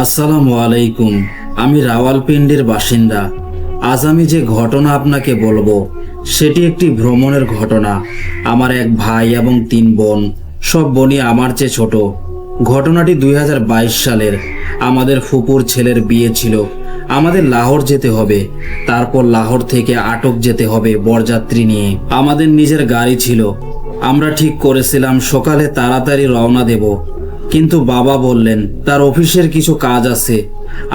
আসসালামু আলাইকুম। আমি রাওয়ালপিন্ডির বাসিন্দা। আজ আমি যে ঘটনা আপনাকে বলবো সেটি একটি ভ্রমণের ঘটনা। আমার এক ভাই এবং 3 বোন, সব বোনই আমার চেয়ে ছোট। ঘটনাটি 2022 সালের। আমাদের ফুপুর ছেলের বিয়ে ছিল। আমাদের লাহোর যেতে হবে, তারপর লাহোর থেকে আটক যেতে হবে বরযাত্রী নিয়ে। আমাদের নিজের গাড়ি ছিল। আমরা ঠিক করেছিলাম সকালে তাড়াতাড়ি রওনা দেব, কিন্তু বাবা বললেন তার অফিসের কিছু কাজ আছে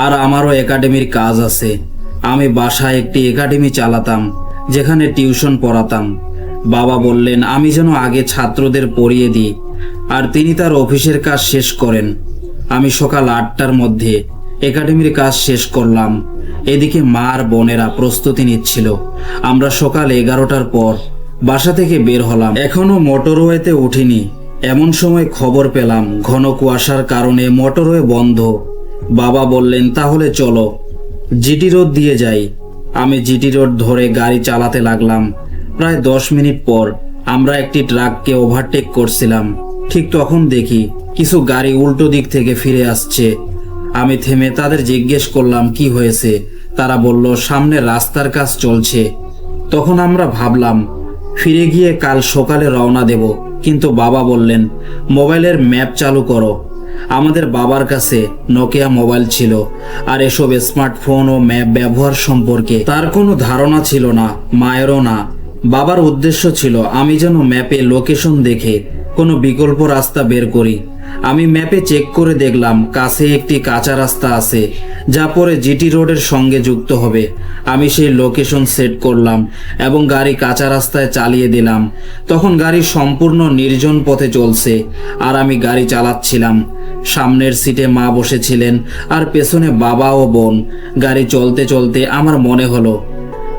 আর আমারও একাডেমির কাজ আছে। আমি বাসায় একটি একাডেমি চালাতাম, যেখানে টিউশন পড়াতাম। বাবা বললেন আমি যেন আগে ছাত্রদের পড়িয়ে দিই আর তিনি তার অফিসের কাজ শেষ করেন। আমি সকাল 8টার মধ্যে একাডেমির কাজ শেষ করলাম। এদিকে মা আর বোনেরা প্রস্তুতি নিচ্ছিল। আমরা সকাল 11টার পর বাসা থেকে বের হলাম। এখনো মোটরওয়েতে উঠিনি, এমন সময় খবর পেলাম ঘন কুয়াশার কারণে মোটরওয়ে বন্ধ। বাবা বললেন তাহলে চলো জিটি রোড দিয়ে যাই। আমি জিটি রোড ধরে গাড়ি চালাতে লাগলাম। প্রায় 10 মিনিট পর আমরা একটি ট্রাককে ওভারটেক করছিলাম। ঠিক তখন দেখি কিছু গাড়ি উল্টো দিক থেকে ফিরে আসছে। আমি থেমে তাদের জিজ্ঞেস করলাম কি হয়েছে। তারা বলল সামনে রাস্তার কাজ চলছে। তখন আমরা ভাবলাম ফিরে গিয়ে কাল সকালে রওনা দেব, কিন্তু বাবা বললেন মোবাইলের ম্যাপ চালু করো। আমাদের বাবার কাছে নোকিয়া মোবাইল ছিল, আর এসব স্মার্টফোন ও ম্যাপ ব্যবহার সম্পর্কে তার কোনো ধারণা ছিল না, মায়েরও না। বাবার উদ্দেশ্য ছিল আমি যেন ম্যাপে লোকেশন দেখে কোনো বিকল্প রাস্তা বের করি। আমি ম্যাপে চেক করে দেখলাম কাছে একটি কাঁচা রাস্তা আছে, যা পরে জিটি রোডের সঙ্গে যুক্ত হবে। আমি সেই লোকেশন সেট করলাম এবং গাড়ি কাঁচা রাস্তায় চালিয়ে দিলাম। তখন গাড়ি সম্পূর্ণ নির্জন পথে চলছে আর আমি গাড়ি চালাচ্ছিলাম। সামনের সিটে মা বসেছিলেন আর পেছনে বাবা ও বোন। গাড়ি চলতে চলতে আমার মনে হলো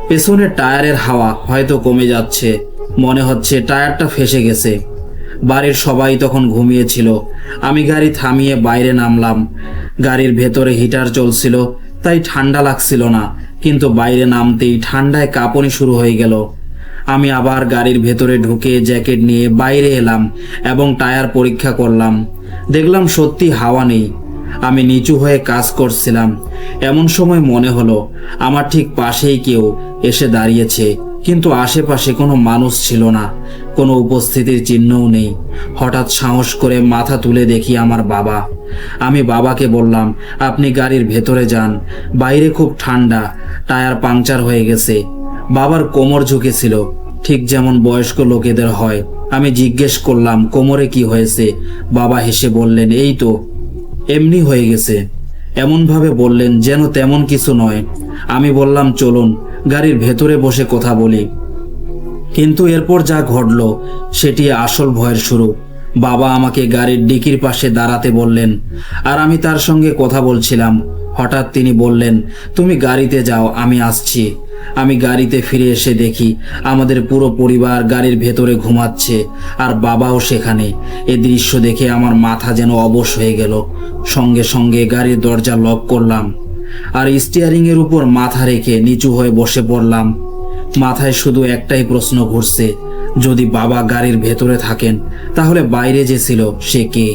পেছনের টায়ারের হাওয়া হয়তো কমে যাচ্ছে, মনে হচ্ছে টায়ারটা ফেসে গেছে। বাড়ির সবাই তখন ঘুমিয়েছিল। আমি গাড়ি থামিয়ে বাইরে নামলাম। গাড়ির ভেতরে হিটার চলছিল, তাই ঠান্ডা লাগছিল না, কিন্তু বাইরে নামতেই ঠান্ডায় কাঁপুনি শুরু হয়ে গেল। আমি আবার গাড়ির ভেতরে ঢুকে জ্যাকেট নিয়ে বাইরে এলাম এবং টায়ার পরীক্ষা করলাম। দেখলাম সত্যি হাওয়া নেই। আমি নিচু হয়ে কাজ করছিলাম। এমন সময় মনে হলো আমার ঠিক পাশেই কেউ এসে দাঁড়িয়েছে, কিন্তু আশেপাশে কোনো মানুষ ছিল না, কোনো উপস্থিতির চিহ্নও নেই। হঠাৎ সাহস করে মাথা তুলে দেখি আমার বাবা। আমি বাবাকে বললাম আপনি গাড়ির ভেতরে যান, বাইরে খুব ঠান্ডা, টায়ার পাংচার হয়ে গেছে। বাবার কোমর ঝুঁকেছিল, ঠিক যেমন বয়স্ক লোকেদের হয়। আমি জিজ্ঞেস করলাম কোমরে কি হয়েছে। বাবা হেসে বললেন এই তো এমনি হয়ে গেছে। এমনভাবে বললেন যেন তেমন কিছু নয়। আমি বললাম চলুন গাড়ির ভেতরে বসে কথা বলি। কিন্তু এরপর যা ঘটলো সেটি আসল ভয়ের শুরু। বাবা আমাকে গাড়ির ডিকির পাশে দাঁড়াতে বললেন আর আমি তার সঙ্গে কথা বলছিলাম। হঠাৎ তিনি বললেন তুমি গাড়িতে যাও, আমি আসছি। আমি গাড়িতে ফিরে এসে দেখি আমাদের পুরো পরিবার গাড়ির ভেতরে ঘুমাচ্ছে আর বাবাও সেখানে। এ দৃশ্য দেখে আমার মাথা যেন অবশ হয়ে গেল। সঙ্গে সঙ্গে গাড়ির দরজা লক করলাম আর স্টিয়ারিং এর উপর মাথা রেখে নিচু হয়ে বসে পড়লাম। মাথায় শুধু একটাই প্রশ্ন ঘুরছে, যদি বাবা গাড়ির ভেতরে থাকেন তাহলে বাইরে যে ছিল সে কে?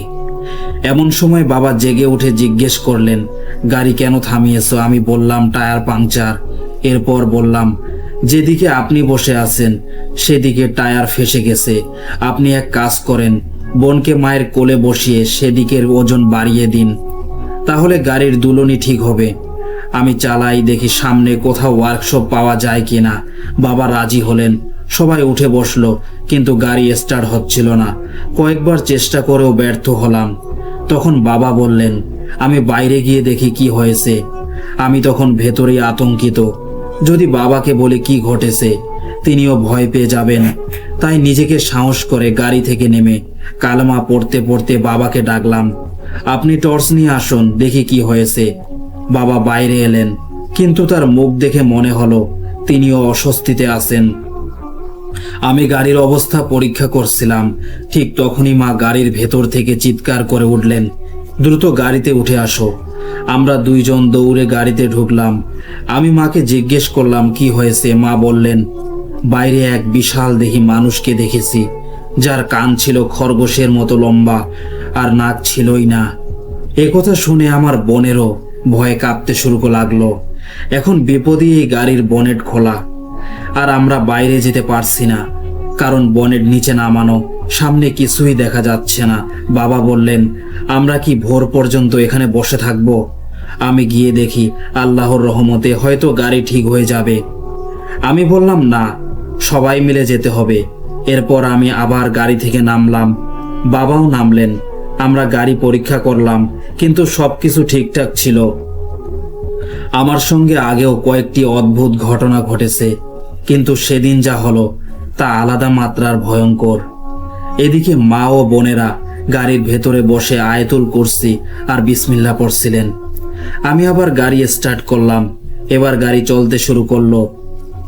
এমন সময় বাবা জেগে উঠে জিজ্ঞেস করলেন গাড়ি কেন থামিয়েছো? আমি বললাম টায়ার পাংচার। এরপর বললাম যেদিকে আপনি বসে আছেন সেদিকে টায়ার ফেসে গেছে। আপনি এক কাজ করেন, বোনকে মায়ের কোলে বসিয়ে সেদিকের ওজন বাড়িয়ে দিন, তাহলে গাড়ির দুলনি ঠিক হবে। আমি চালাই, দেখি সামনে কোথাও ওয়ার্কশপ পাওয়া যায় কিনা। বাবা রাজি হলেন। সবাই উঠে বসলো, কিন্তু গাড়ি স্টার্ট হচ্ছিল না। কয়েকবার চেষ্টা করেও ব্যর্থ হলাম। তখন বাবা বললেন আমি বাইরে গিয়ে দেখি কি হয়েছে। আমি তখন ভেতরেই আতঙ্কিত। যদি বাবাকে বলে কি ঘটেছে তিনিও ভয় পেয়ে যাবেন। তাই নিজেকে সাহস করে গাড়ি থেকে নেমে কালেমা পড়তে পড়তে বাবাকে ডাকলাম, আপনি টর্চ নিয়ে আসুন, দেখি কি হয়েছে। বাবা বাইরে এলেন, কিন্তু তার মুখ দেখে মনে হলো তিনিও অস্বস্তিতে আছেন। আমি গাড়ির অবস্থা পরীক্ষা করছিলাম। ঠিক তখনই মা গাড়ির ভেতর থেকে চিৎকার করে উঠলেন, দ্রুত গাড়িতে উঠে আসো। আমরা দুইজন দৌড়ে গাড়িতে ঢুকলাম। আমি মাকে জিজ্ঞেস করলাম কি হয়েছে। মা বললেন বাইরে এক বিশাল দেহী মানুষকে দেখেছি, যার কান ছিল খরগোশের মতো লম্বা আর নাক ছিলই না। কথা শুনে আমার বোনেরও ভয়ে কাঁপতে শুরু লাগলো। এখন বিপদী এই গাড়ির বনেট খোলা, আর আমরা বাইরে যেতে পারছি না, কারণ বনেট নিচে নামানো, সামনে কিছুই দেখা যাচ্ছে না। বাবা বললেন, আমরা কি ভোর পর্যন্ত এখানে বসে থাকবো? আমি গিয়ে দেখি আল্লাহর রহমতে হয়তো গাড়ি ঠিক হয়ে যাবে। আমি বললাম, না, সবাই মিলে যেতে হবে। এরপর আমি আবার গাড়ি থেকে নামলাম, বাবাও নামলেন। আমরা গাড়ি পরীক্ষা করলাম, কিন্তু সবকিছু ঠিকঠাক ছিল। আমার সঙ্গে আগেও কয়েকটি অদ্ভুত ঘটনা ঘটেছে, কিন্তু সেদিন যা হলো তা আলাদা মাত্রার ভয়ঙ্কর। এদিকে মা ও বোনেরা গাড়ির ভেতরে বসে আয়াতুল কুরসি আর বিসমিল্লাহ পড়ছিলেন। আমি আবার গাড়ি স্টার্ট করলাম। এবার গাড়ি চলতে শুরু করলো।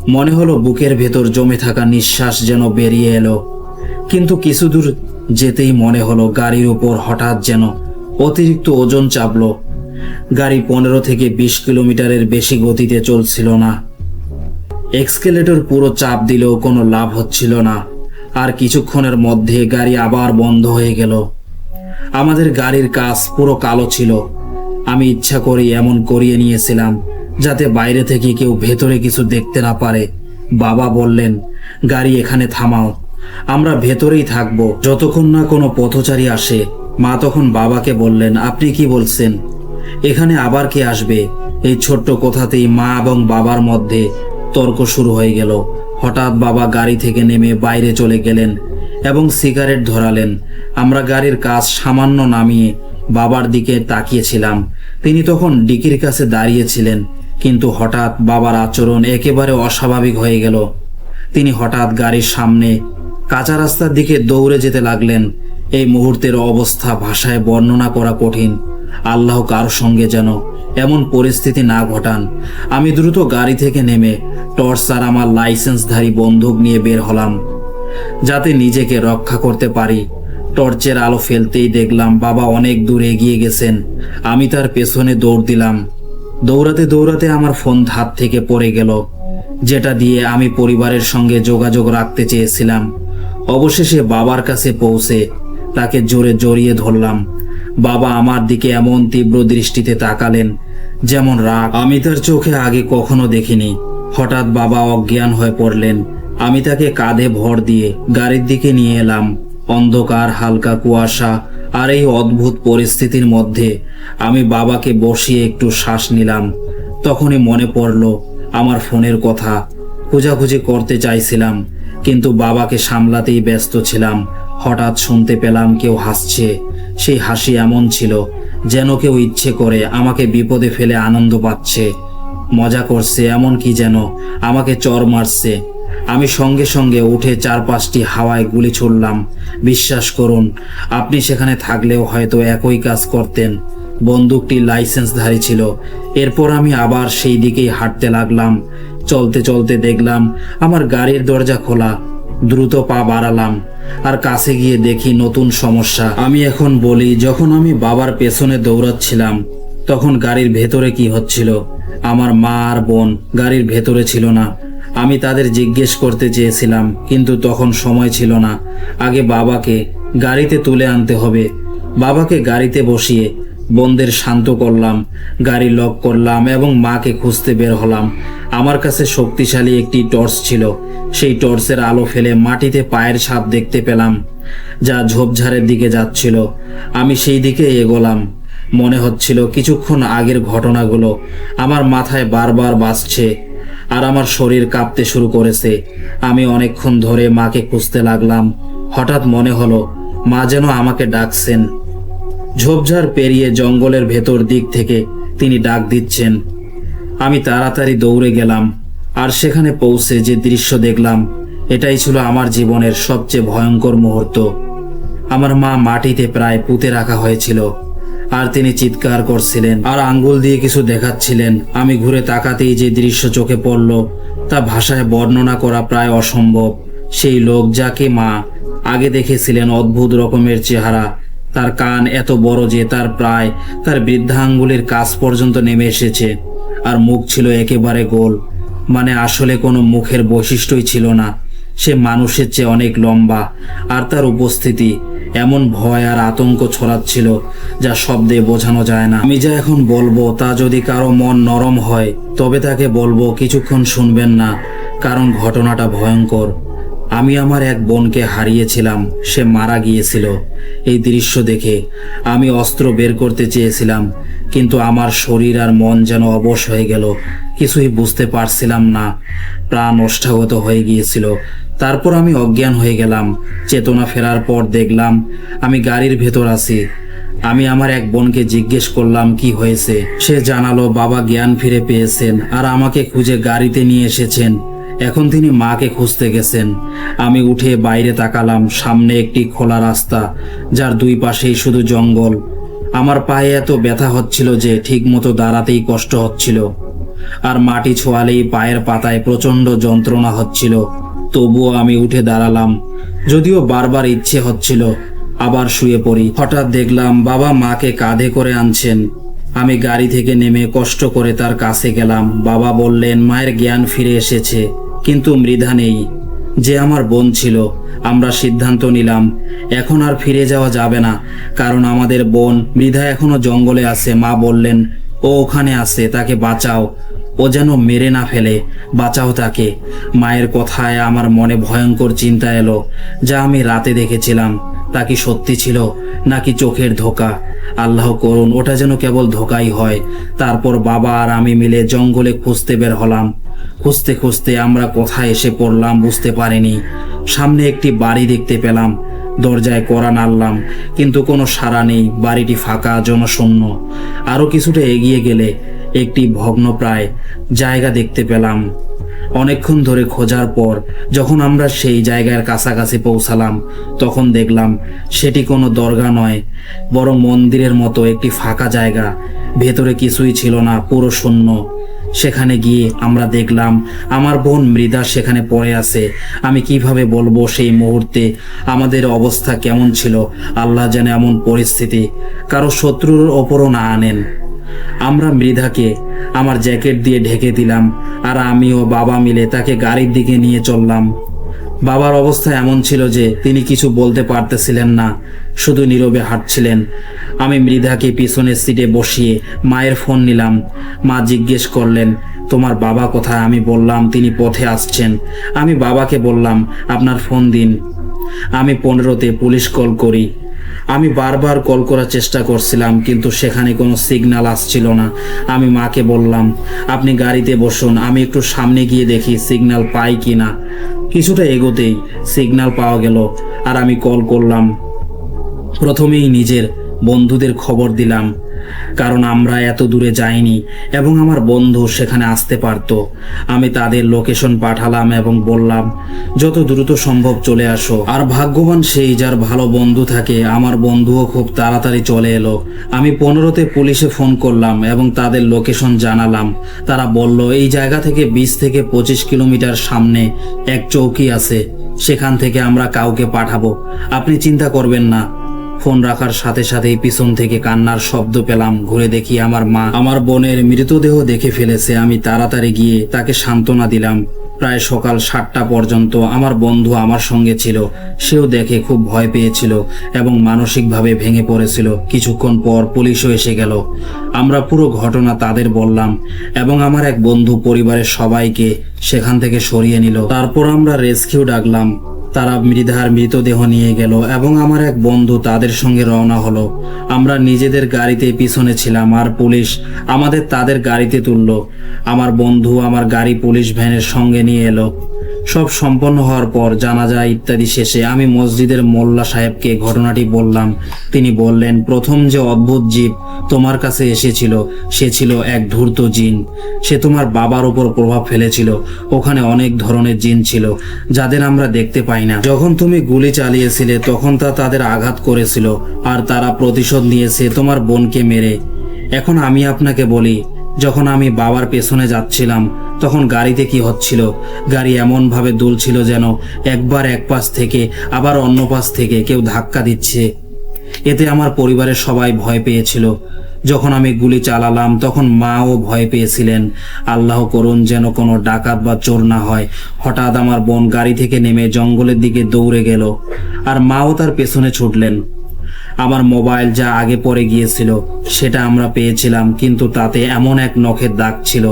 মনে হলো বুকের ভেতর জমে থাকা নিঃশ্বাস যেন বেরিয়ে এলো। কিন্তু কিছু দূর যেতেই মনে হলো গাড়ির উপর হঠাৎ যেন অতিরিক্ত ওজন চাপলো। গাড়ি 15 থেকে 20 কিলোমিটারের বেশি গতিতে চলছিল না। এক্সকেলেটর পুরো চাপ দিলেও কোনো লাভ হচ্ছিল না। আর কিছুক্ষণের মধ্যে গাড়ি আবার বন্ধ হয়ে গেল। আমাদের গাড়ির কাচ পুরো কালো ছিল। আমি ইচ্ছা করে এমন করিয়ে নিয়েছিলাম যাতে বাইরে থেকে কেউ ভেতরে কিছু দেখতে না পারে। বাবা বললেন, গাড়ি এখানে থামাও, আমরা ভেতরেই থাকবো যতক্ষণ না কোনো পথচারী আসে। মা তখন বাবাকে বললেন, আপনি কি বলছেন? এখানে আবার কে আসবে? এই ছোট্ট কথাতেই মা এবং বাবার মধ্যে তর্ক শুরু হয়ে গেল। হঠাৎ বাবা গাড়ি থেকে নেমে বাইরে চলে গেলেন এবং সিগারেট ধরালেন। আমরা গাড়ির কাচ সামান্য নামিয়ে বাবার দিকে তাকিয়েছিলাম। তিনি তখন ডিকির কাছে দাঁড়িয়েছিলেন, কিন্তু হঠাৎ বাবার আচরণ একেবারে অস্বাভাবিক হয়ে গেল। তিনি হঠাৎ গাড়ির সামনে কাঁচা রাস্তার দিকে দৌড়ে যেতে লাগলেন। এই মুহূর্তের অবস্থা ভাষায় বর্ণনা করা কঠিন। আল্লাহ কারো সঙ্গে যেন এমন পরিস্থিতি না ঘটান। আমি দ্রুত গাড়ি থেকে নেমে টর্চ আর আমার লাইসেন্সধারী বন্দুক নিয়ে বের হলাম, যাতে নিজেকে রক্ষা করতে পারি। টর্চের আলো ফেলতেই দেখলাম বাবা অনেক দূর এগিয়ে গেছেন। আমি তার পেছনে দৌড় দিলাম। দৌড়াতে দৌড়াতে আমার ফোন হাত থেকে পড়ে গেল, যেটা দিয়ে আমি পরিবারের সঙ্গে যোগাযোগ রাখতে চেয়েছিলাম। অবশেষে বাবার কাছে পৌঁছে তাকে জোরে জড়িয়ে ধরলাম। বাবা আমার দিকে এমন তীব্র দৃষ্টিতে তাকালেন যেমন রাগ আমি তার চোখে আগে কখনো দেখিনি। হঠাৎ বাবা অজ্ঞান হয়ে পড়লেন। আমি তাকে কাঁধে ভর দিয়ে গাড়ির দিকে নিয়ে এলাম। অন্ধকার, হালকা কুয়াশা আর এই অদ্ভুত পরিস্থিতির মধ্যে আমি বাবাকে বসিয়ে একটু শ্বাস নিলাম। তখনই মনে পড়ল আমার ফোনের কথা। খোঁজাখুঁজি করতে চাইছিলাম, কিন্তু বাবাকে সামলাতেই ব্যস্ত ছিলাম। হঠাৎ শুনতে পেলাম কেউ হাসছে। সেই হাসি এমন ছিল যেন কেউ ইচ্ছে করে আমাকে বিপদে ফেলে আনন্দ পাচ্ছে, মজা করছে, এমন কি যেন আমাকে চড় মারছে। আমি সঙ্গে সঙ্গে উঠে 4-5টি হাওয়ায় গুলি ছুড়লাম। বিশ্বাস করুন, আপনি সেখানে থাকলেও হয়তো একই কাজ করতেন। বন্দুকটি লাইসেন্সধারী ছিল। এরপর আমি আবার সেই দিকেই হাঁটতে লাগলাম। চলতে চলতে দেখলাম আমার গাড়ির দরজা খোলা। দ্রুত পা বাড়ালাম আর কাছে গিয়ে দেখি নতুন সমস্যা। আমি এখন বলি, যখন আমি বাবার পেছনে দৌড়াচ্ছিলাম তখন গাড়ির ভেতরে কি হচ্ছিল? আমার মা আর বোন গাড়ির ভেতরে ছিল না। আমি তাদের জিজ্ঞেস করতে চেয়েছিলাম, কিন্তু তখন সময় ছিল না। আগে বাবাকে গাড়িতে তুলে আনতে হবে। বাবাকে গাড়িতে বসিয়ে বোনদের শান্ত করলাম, গাড়ি লক করলাম এবং মাকে খুঁজতে বের হলাম। আমার কাছে শক্তিশালী একটি টর্চ ছিল। সেই টর্চের আলো ফেলে মাটিতে পায়ের ছাপ দেখতে পেলাম, যা ঝোপঝাড়ের দিকে যাচ্ছিল। আমি সেই দিকে এগোলাম। মনে হচ্ছিল কিছুক্ষণ আগের ঘটনাগুলো আমার মাথায় বারবার বাজছে আর আমার শরীর কাঁপতে শুরু করেছে। আমি অনেকক্ষণ ধরে মাকে খুঁজতে লাগলাম। হঠাৎ মনে হলো মা যেন আমাকে ডাকছেন। ঝোপঝাড় পেরিয়ে জঙ্গলের ভেতর দিক থেকে তিনি ডাক দিচ্ছেন। আমি তাড়াতাড়ি দৌড়ে গেলাম, আর সেখানে পৌঁছে যে দৃশ্য দেখলাম এটাই ছিল আমার জীবনের সবচেয়ে ভয়ঙ্কর মুহূর্ত। আমার মা মাটিতে প্রায় পুঁতে রাখা হয়েছিল, আর তিনি চিৎকার করছিলেন আর আঙ্গুল দিয়ে কিছু দেখাচ্ছিলেন। আমি ঘুরে তাকাতেই যে দৃশ্য চোখে পড়ল তা ভাষায় বর্ণনা করা প্রায় অসম্ভব। সেই লোক যাকে মা আগে দেখেছিলেন, অদ্ভুত রকমের চেহারা, তার কান এত বড় যে তার বৃদ্ধাঙ্গুলের কাছ পর্যন্ত নেমে এসেছে, আর মুখ ছিল একেবারে গোল, মানে আসলে কোনো মুখের বৈশিষ্ট্যই ছিল না। সে মানুষের চেয়ে অনেক লম্বা, আর তার উপস্থিতি এমন ভয় আর আতঙ্ক ছড়াচ্ছিল যা শব্দে বোঝানো যায় না। আমি যা এখন বলবো তা যদি কারো মন নরম হয় তবে তাকে বলবো কিছুক্ষণ শুনবেন না, কারণ ঘটনাটা ভয়ঙ্কর। আমি আমার এক বোনকে হারিয়েছিলাম, সে মারা গিয়েছিল। এই দৃশ্য দেখে আমি অস্ত্র বের করতে চেয়েছিলাম, কিন্তু আমার শরীর আর মন যেন অবশ হয়ে গেল। কিছুই বুঝতে পারছিলাম না, প্রাণ ওষ্ঠাগত হয়ে গিয়েছিল। তারপর আমি অজ্ঞান হয়ে গেলাম। চেতনা ফেরার পর দেখলাম আমি গাড়ির ভেতর আছি। আমি আমার এক বোনকে জিজ্ঞেস করলাম কি হয়েছে। সে জানালো বাবা জ্ঞান ফিরে পেয়েছেন আর আমাকে খুঁজে গাড়িতে নিয়ে এসেছেন। এখন তিনি মাকে খুঁজতে গেছেন। আমি উঠে বাইরে তাকালাম, সামনে একটি খোলা রাস্তা যার দুই পাশেই শুধু জঙ্গল। আমার পায়ে এত ব্যথা হচ্ছিল যে ঠিকমতো দাঁড়াতেই কষ্ট হচ্ছিল, আর মাটি ছোঁয়ালেই পায়ের পাতায় প্রচন্ড যন্ত্রণা হচ্ছিল। তবুও আমি উঠে দাঁড়ালাম, যদিও বারবার ইচ্ছে হচ্ছিল আবার শুয়ে পড়ি। হঠাৎ দেখলাম বাবা মাকে কাঁধে করে আনছেন। আমি গাড়ি থেকে নেমে কষ্ট করে তার কাছে গেলাম। বাবা বললেন মায়ের জ্ঞান ফিরে এসেছে, কিন্তু মৃধা নেই, যে আমার বোন ছিল। আমরা সিদ্ধান্ত নিলাম এখন আর ফিরে যাওয়া যাবে না, কারণ আমাদের বোন মৃধা এখনো জঙ্গলে আছে। মা বললেন ও ওখানে আছে, তাকে বাঁচাও, ও যেন মেরে না ফেলে, বাঁচাও তাকে। মায়ের কথায় আমার মনে ভয়ঙ্কর চিন্তা এলো, যা আমি রাতে দেখেছিলাম তা কি সত্যি ছিল নাকি চোখের ধোঁকা। আল্লাহ করুন ওটা যেন কেবল ধোঁকাই হয়। তারপর বাবা আর আমি মিলে জঙ্গলে খুঁজতে বের হলাম। খুঁজতে খুঁজতে আমরা কোথায় এসে পড়লাম বুঝতে পারিনি। সামনে একটি বাড়ি দেখতে পেলাম, দরজায় কড়া নাড়লাম, কিন্তু কোনো সাড়া নেই। বাড়িটি ফাঁকা, জনশূন্য। আরো কিছুটা এগিয়ে গেলে একটি ভগ্নপ্রায় জায়গা দেখতে পেলাম। অনেকক্ষণ ধরে খোঁজার পর যখন আমরা সেই জায়গার কাছাকাছি পৌঁছালাম, তখন দেখলাম সেটি কোনো দরগা নয়, বরং মন্দিরের মতো একটি ফাঁকা জায়গা। ভেতরে কিছুই ছিল না, পুরো শূন্য। সেখানে গিয়ে আমরা দেখলাম আমার বোন মৃধা সেখানে পড়ে আছে। আমি কিভাবে বলবো সেই মুহূর্তে আমাদের অবস্থা কেমন ছিল। আল্লাহ যেন এমন পরিস্থিতি কারো শত্রুর ওপরও না আনেন। আমরা মৃধাকে আমার জ্যাকেট দিয়ে ঢেকে দিলাম, আর আমি ও বাবা মিলে তাকে গাড়ির দিকে নিয়ে চললাম। বাবার অবস্থা এমন ছিল যে তিনি কিছু বলতে পারতেছিলেন না, শুধু নীরবে হাঁটছিলেন। আমি মৃধাকে পিছনের সিটে বসিয়ে মায়ের ফোন নিলাম। মা জিজ্ঞেস করলেন তোমার বাবা কোথায়? আমি বললাম তিনি পথে আসছেন। আমি বাবাকে বললাম আপনার ফোন দিন, আমি 15তে পুলিশ কল করি। আমি বারবার কল করার চেষ্টা করছিলাম, কিন্তু সেখানে কোনো সিগন্যাল আসছিল না। আমি মাকে বললাম আপনি গাড়িতে বসুন, আমি একটু সামনে গিয়ে দেখি সিগন্যাল পাই কি না। কিছুটা এগোতেই সিগন্যাল পাওয়া গেল, আর আমি কল করলাম। প্রথমেই নিজের বন্ধুদের খবর দিলাম, কারণ আমরা এত দূরে যাইনি এবং আমার বন্ধু সেখানে আসতে পারত। আমি তাদের লোকেশন পাঠালাম এবং বললাম যত দ্রুত সম্ভব চলে আসো। আর ভাগ্যবান সেই যার ভালো বন্ধু থাকে। আমার বন্ধুও খুব তাড়াতাড়ি চলে এলো। আমি 15তে পুলিশে ফোন করলাম এবং তাদের লোকেশন জানালাম। তারা বলল এই জায়গা থেকে 20 থেকে 25 কিলোমিটার সামনে এক চৌকি আছে, সেখান থেকে আমরা কাউকে পাঠাবো, আপনি চিন্তা করবেন না। ফোন রাখার সাথে সাথেই পিছন থেকে কান্নার শব্দ পেলাম। ঘুরে দেখি আমার মা আমার বোনের মৃতদেহ দেখে ফেলেছে। আমি তাড়াতাড়ি গিয়ে তাকে সান্ত্বনা দিলাম। প্রায় সকাল 7টা পর্যন্ত আমার বন্ধু আমার সঙ্গে ছিল। সেও দেখে খুব ভয় পেয়েছিল এবং মানসিকভাবে ভেঙে পড়েছিল। কিছুক্ষণ পর পুলিশও এসে গেল। আমরা পুরো ঘটনা তাদের বললাম এবং আমার এক বন্ধু পরিবারের সবাইকে সেখান থেকে সরিয়ে নিল। তারপর আমরা রেস্কিউ ডাকলাম। তারা মৃধার মৃতদেহ নিয়ে গেল এবং আমার এক বন্ধু তাদের সঙ্গে রওনা হলো। আমরা নিজেদের গাড়িতে পিছনে ছিলাম আর পুলিশ আমাদের তাদের গাড়িতে তুললো। আমার বন্ধু আমার গাড়ি পুলিশ ভ্যানের সঙ্গে নিয়ে এলো। সব সম্পন্ন হওয়ার পর জানাজা ইত্যাদি শেষে আমি মসজিদের মোল্লা সাহেবকে ঘটনাটি বললাম। তিনি বললেন প্রথম যে অদ্ভুত জীব তোমার কাছে এসেছিল সে ছিল এক ধূর্ত জিন। সে তোমার বাবার উপর প্রভাব ফেলেছিল। ওখানে অনেক ধরনের জিন ছিল যাদের আমরা দেখতে পাই না। যখন তুমি গুলি চালিয়েছিলে তখন তা তাদের আঘাত করেছিল আর তারা প্রতিশোধ নিয়েছে তোমার বোনকে মেরে। এখন আমি আপনাকে বলি, যখন আমি বাবার পেছনে যাচ্ছিলাম তখন গাড়িতে কি হচ্ছিল, গাড়ি এমন ভাবে দুলছিল যেন একবার এক পাশ থেকে আবার অন্য পাশ থেকে কেউ ধাক্কা দিচ্ছে। এতে আমার পরিবারের সবাই ভয় পেয়েছিল। যখন আমি গুলি চালালাম তখন মাও ভয় পেয়েছিলেন। আল্লাহ করুন যেন কোনো ডাকাত বা চোর না হয়। হঠাৎ আমার বোন গাড়ি থেকে নেমে জঙ্গলের দিকে দৌড়ে গেল, আর মাও তার পেছনে ছুটলেন। আমার মোবাইল যা আগে পড়ে গিয়েছিল সেটা আমরা পেয়েছিলাম, কিন্তু তাতে এমন এক নখের দাগ ছিল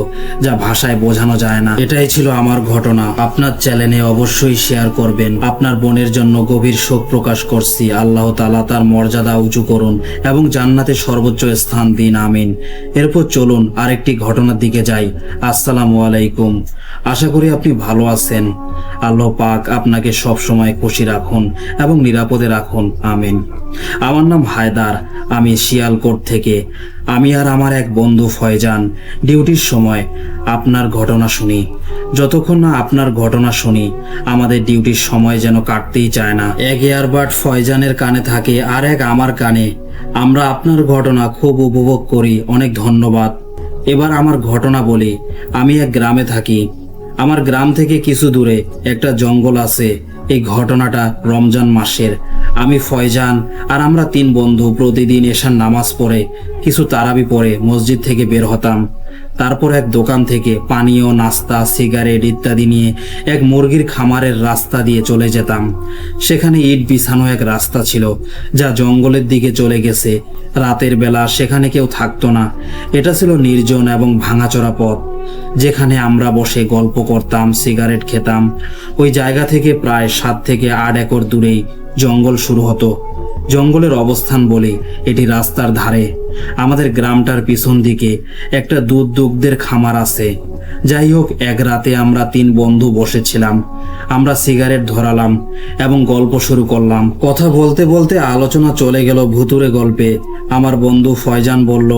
যা ভাষায় বোঝানো যায় না। এটাই ছিল আমার ঘটনা। আপনার চ্যানেলে অবশ্যই শেয়ার করবেন। আপনার বোনের জন্য গভীর শোক প্রকাশ করছি। আল্লাহ তাআলা তার মর্যাদা উঁচু করুন এবং জান্নাতে সর্বোচ্চ স্থান দিন, আমিন। এরপর চলুন আরেকটি ঘটনার দিকে যাই। আসসালামু আলাইকুম। আশা করি আপনি ভালো আছেন। আল্লাহ পাক আপনাকে সব সময় খুশি রাখুন এবং নিরাপদে রাখুন, আমিন। আমার নাম হায়দার, আমি শিয়ালকোট থেকে। আমি আর আমার এক বন্ধু ফয়জান ডিউটির সময় আপনার ঘটনা শুনি। যতক্ষণ না আপনার ঘটনা শুনি আমাদের ডিউটির সময় যেন কাটতেই চায় না। এক ইয়ারবাড ফয়জানের কানে থাকে আর এক আমার কানে। আমরা আপনার ঘটনা খুব উপভোগ করি, অনেক ধন্যবাদ। এবার আমার ঘটনা বলি। আমি এক গ্রামে থাকি। আমার গ্রাম থেকে কিছু দূরে একটা জঙ্গল আছে। এই ঘটনাটা রমজান মাসের। আমি ফয়জান আর আমরা 3 বন্ধু প্রতিদিন এশার নামাজ পড়ে কিছু তারাবি পড়ে মসজিদ থেকে বের হতাম। তারপর এক দোকান থেকে পানীয়, নাস্তা, সিগারেট ইত্যাদি নিয়ে এক মুরগির খামারের রাস্তা দিয়ে চলে যেতাম। সেখানে ইট বিছানো এক রাস্তা ছিল যা জঙ্গলের দিকে চলে গেছে। রাতের বেলা সেখানে কেউ থাকতো না। এটা ছিল নির্জন এবং ভাঙাচোরা পথ, যেখানে আমরা বসে গল্প করতাম, সিগারেট খেতাম। ওই জায়গা থেকে প্রায় 7 থেকে 8 একর দূরেই জঙ্গল শুরু হতো। জঙ্গলের অবস্থান বলি এটি রাস্তার ধারে। আমাদের গ্রামটার পিছন দিকে একটা দুধের খামার আছে। যাই হোক, এক রাতে আমরা 3 বন্ধু বসেছিলাম। আমরা সিগারেট ধরালাম এবং গল্প শুরু করলাম। কথা বলতে বলতে আলোচনা চলে গেল ভুতুরে গল্পে। আমার বন্ধু ফয়জান বলল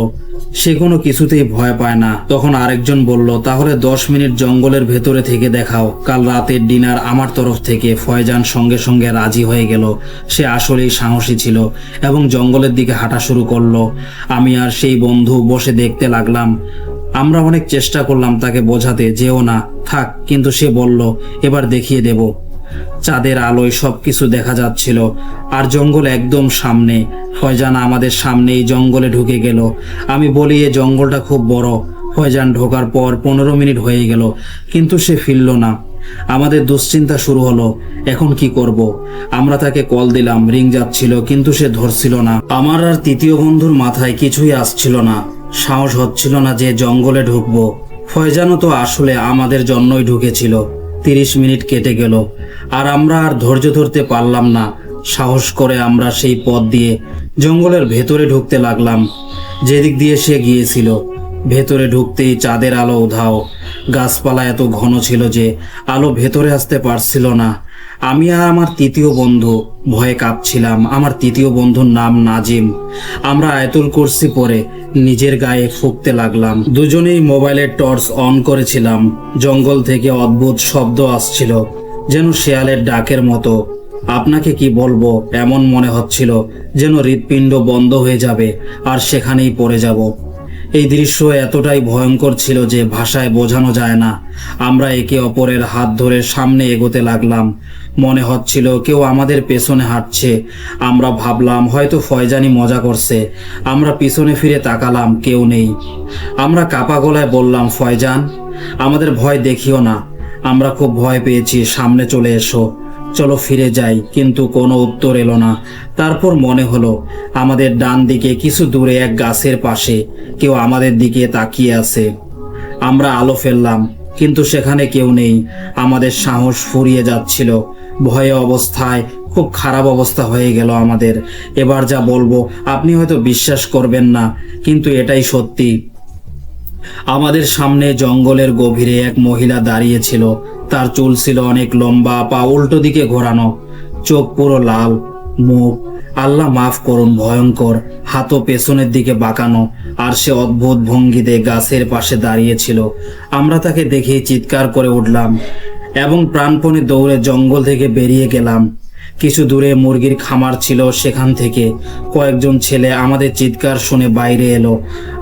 সে কোনো কিছুতেই ভয় পায় না। তখন আরেকজন বলল তাহলে 10 মিনিট জঙ্গলের ভেতরে থেকে দেখাও, কাল রাতের ডিনার আমার তরফ থেকে। ফয়জান সঙ্গে সঙ্গে রাজি হয়ে গেল। সে আসলেই সাহসী ছিল এবং জঙ্গলের দিকে হাঁটা শুরু করলো। আমি আর সেই বন্ধু বসে দেখতে লাগলাম। আমরা অনেক চেষ্টা করলাম তাকে বোঝাতে যেও না, থাক, কিন্তু সে বলল এবার দেখিয়ে দেব। চাঁদের আলোয় সবকিছু দেখা যাচ্ছিল আর জঙ্গল একদম সামনে। ফয়জান আমাদের সামনেই জঙ্গলে ঢুকে গেল। আমি বলি এ জঙ্গলটা খুব বড়। ফয়জান ঢোকার পর 15 মিনিট হয়ে গেল, কিন্তু সে ফিরল না। আমাদের দুশ্চিন্তা শুরু হলো, এখন কি করব? আমরা তাকে কল দিলাম, রিং যাচ্ছিল, কিন্তু সে ধরছিল না। আমার আর তৃতীয় বন্ধুর মাথায় কিছুই আসছিল না, সাহস হচ্ছিল না যে জঙ্গলে ঢুকবো। ফয়জানও তো আসলে আমাদের জন্যই ঢুকেছিল। 30 মিনিট কেটে গেল আর আমরা আর ধৈর্য ধরতে পারলাম না। সাহস করে আমরা সেই পথ দিয়ে জঙ্গলের ভেতরে ঢুকতে লাগলাম যেদিক দিয়ে সে গিয়েছিল। ভেতরে ঢুকতেই চাঁদের আলো উধাও। গাছপালা এত ঘন ছিল যে আলো ভেতরে আসতে পারছিল না। আমি আর আমার তৃতীয় বন্ধু ভয়ে কাঁপছিলাম। আমার তৃতীয় বন্ধুর নাম নাজিম। আমরা আয়াতুল কুরসি পরে নিজের গায়ে ফুঁকতে লাগলাম। দুজনেই মোবাইলের টর্চ অন করেছিলাম। জঙ্গল থেকে অদ্ভুত শব্দ আসছিল, যেন শেয়ালের ডাকের মতো। আপনাকে কি বলবো, এমন মনে হচ্ছিল যেন হৃৎপিণ্ড বন্ধ হয়ে যাবে আর সেখানেই পড়ে যাব। এই দৃশ্য এতটাই ভয়ঙ্কর ছিল যে ভাষায় বোঝানো যায় না। আমরা একে অপরের হাত ধরে সামনে এগোতে লাগলাম। মনে হচ্ছিল কেউ আমাদের পেছনে হাঁটছে। আমরা ভাবলাম হয়তো ফয়জানি মজা করছে। আমরা পিছনে ফিরে তাকালাম, কেউ নেই। আমরা কাপা গলায় বললাম, ফয়জান, আমাদের ভয় দেখিও না। আমরা খুব ভয় পেয়েছি, সামনে চলে এসো, চলো ফিরে যাই। কিন্তু কোনো উত্তর এলো না। তারপর মনে হলো আমাদের ডান দিকে কিছু দূরে এক গাছের পাশে কেউ আমাদের দিকে তাকিয়ে আছে। আমরা আলো ফেললাম, কিন্তু সেখানে কেউ নেই। আমাদের সাহস ফুরিয়ে যাচ্ছিল। ভয়ে অবস্থায় খুব খারাপ অবস্থা হয়ে গেল আমাদের। এবার যা বলবো আপনি হয়তো বিশ্বাস করবেন না, কিন্তু এটাই সত্যি। আমাদের সামনে জঙ্গলের গভীরে এক মহিলা দাঁড়িয়েছিল। তার চুল ছিল অনেক লম্বা, পা উল্টো দিকে ঘোরানো, চোখ পুরো লাল, মুখ আল্লাহ মাফ করুন ভয়ঙ্কর, হাতও পেছনের দিকে বাঁকানো। আর সে অদ্ভুত ভঙ্গিতে গাছের পাশে দাঁড়িয়েছিল। আমরা তাকে দেখেই চিৎকার করে উঠলাম এবং প্রাণপণে দৌড়ে জঙ্গল থেকে বেরিয়ে গেলাম। কিছু দূরে মুরগির খামার ছিল, সেখান থেকে কয়েকজন ছেলে আমাদের চিৎকার শুনে বাইরে এলো।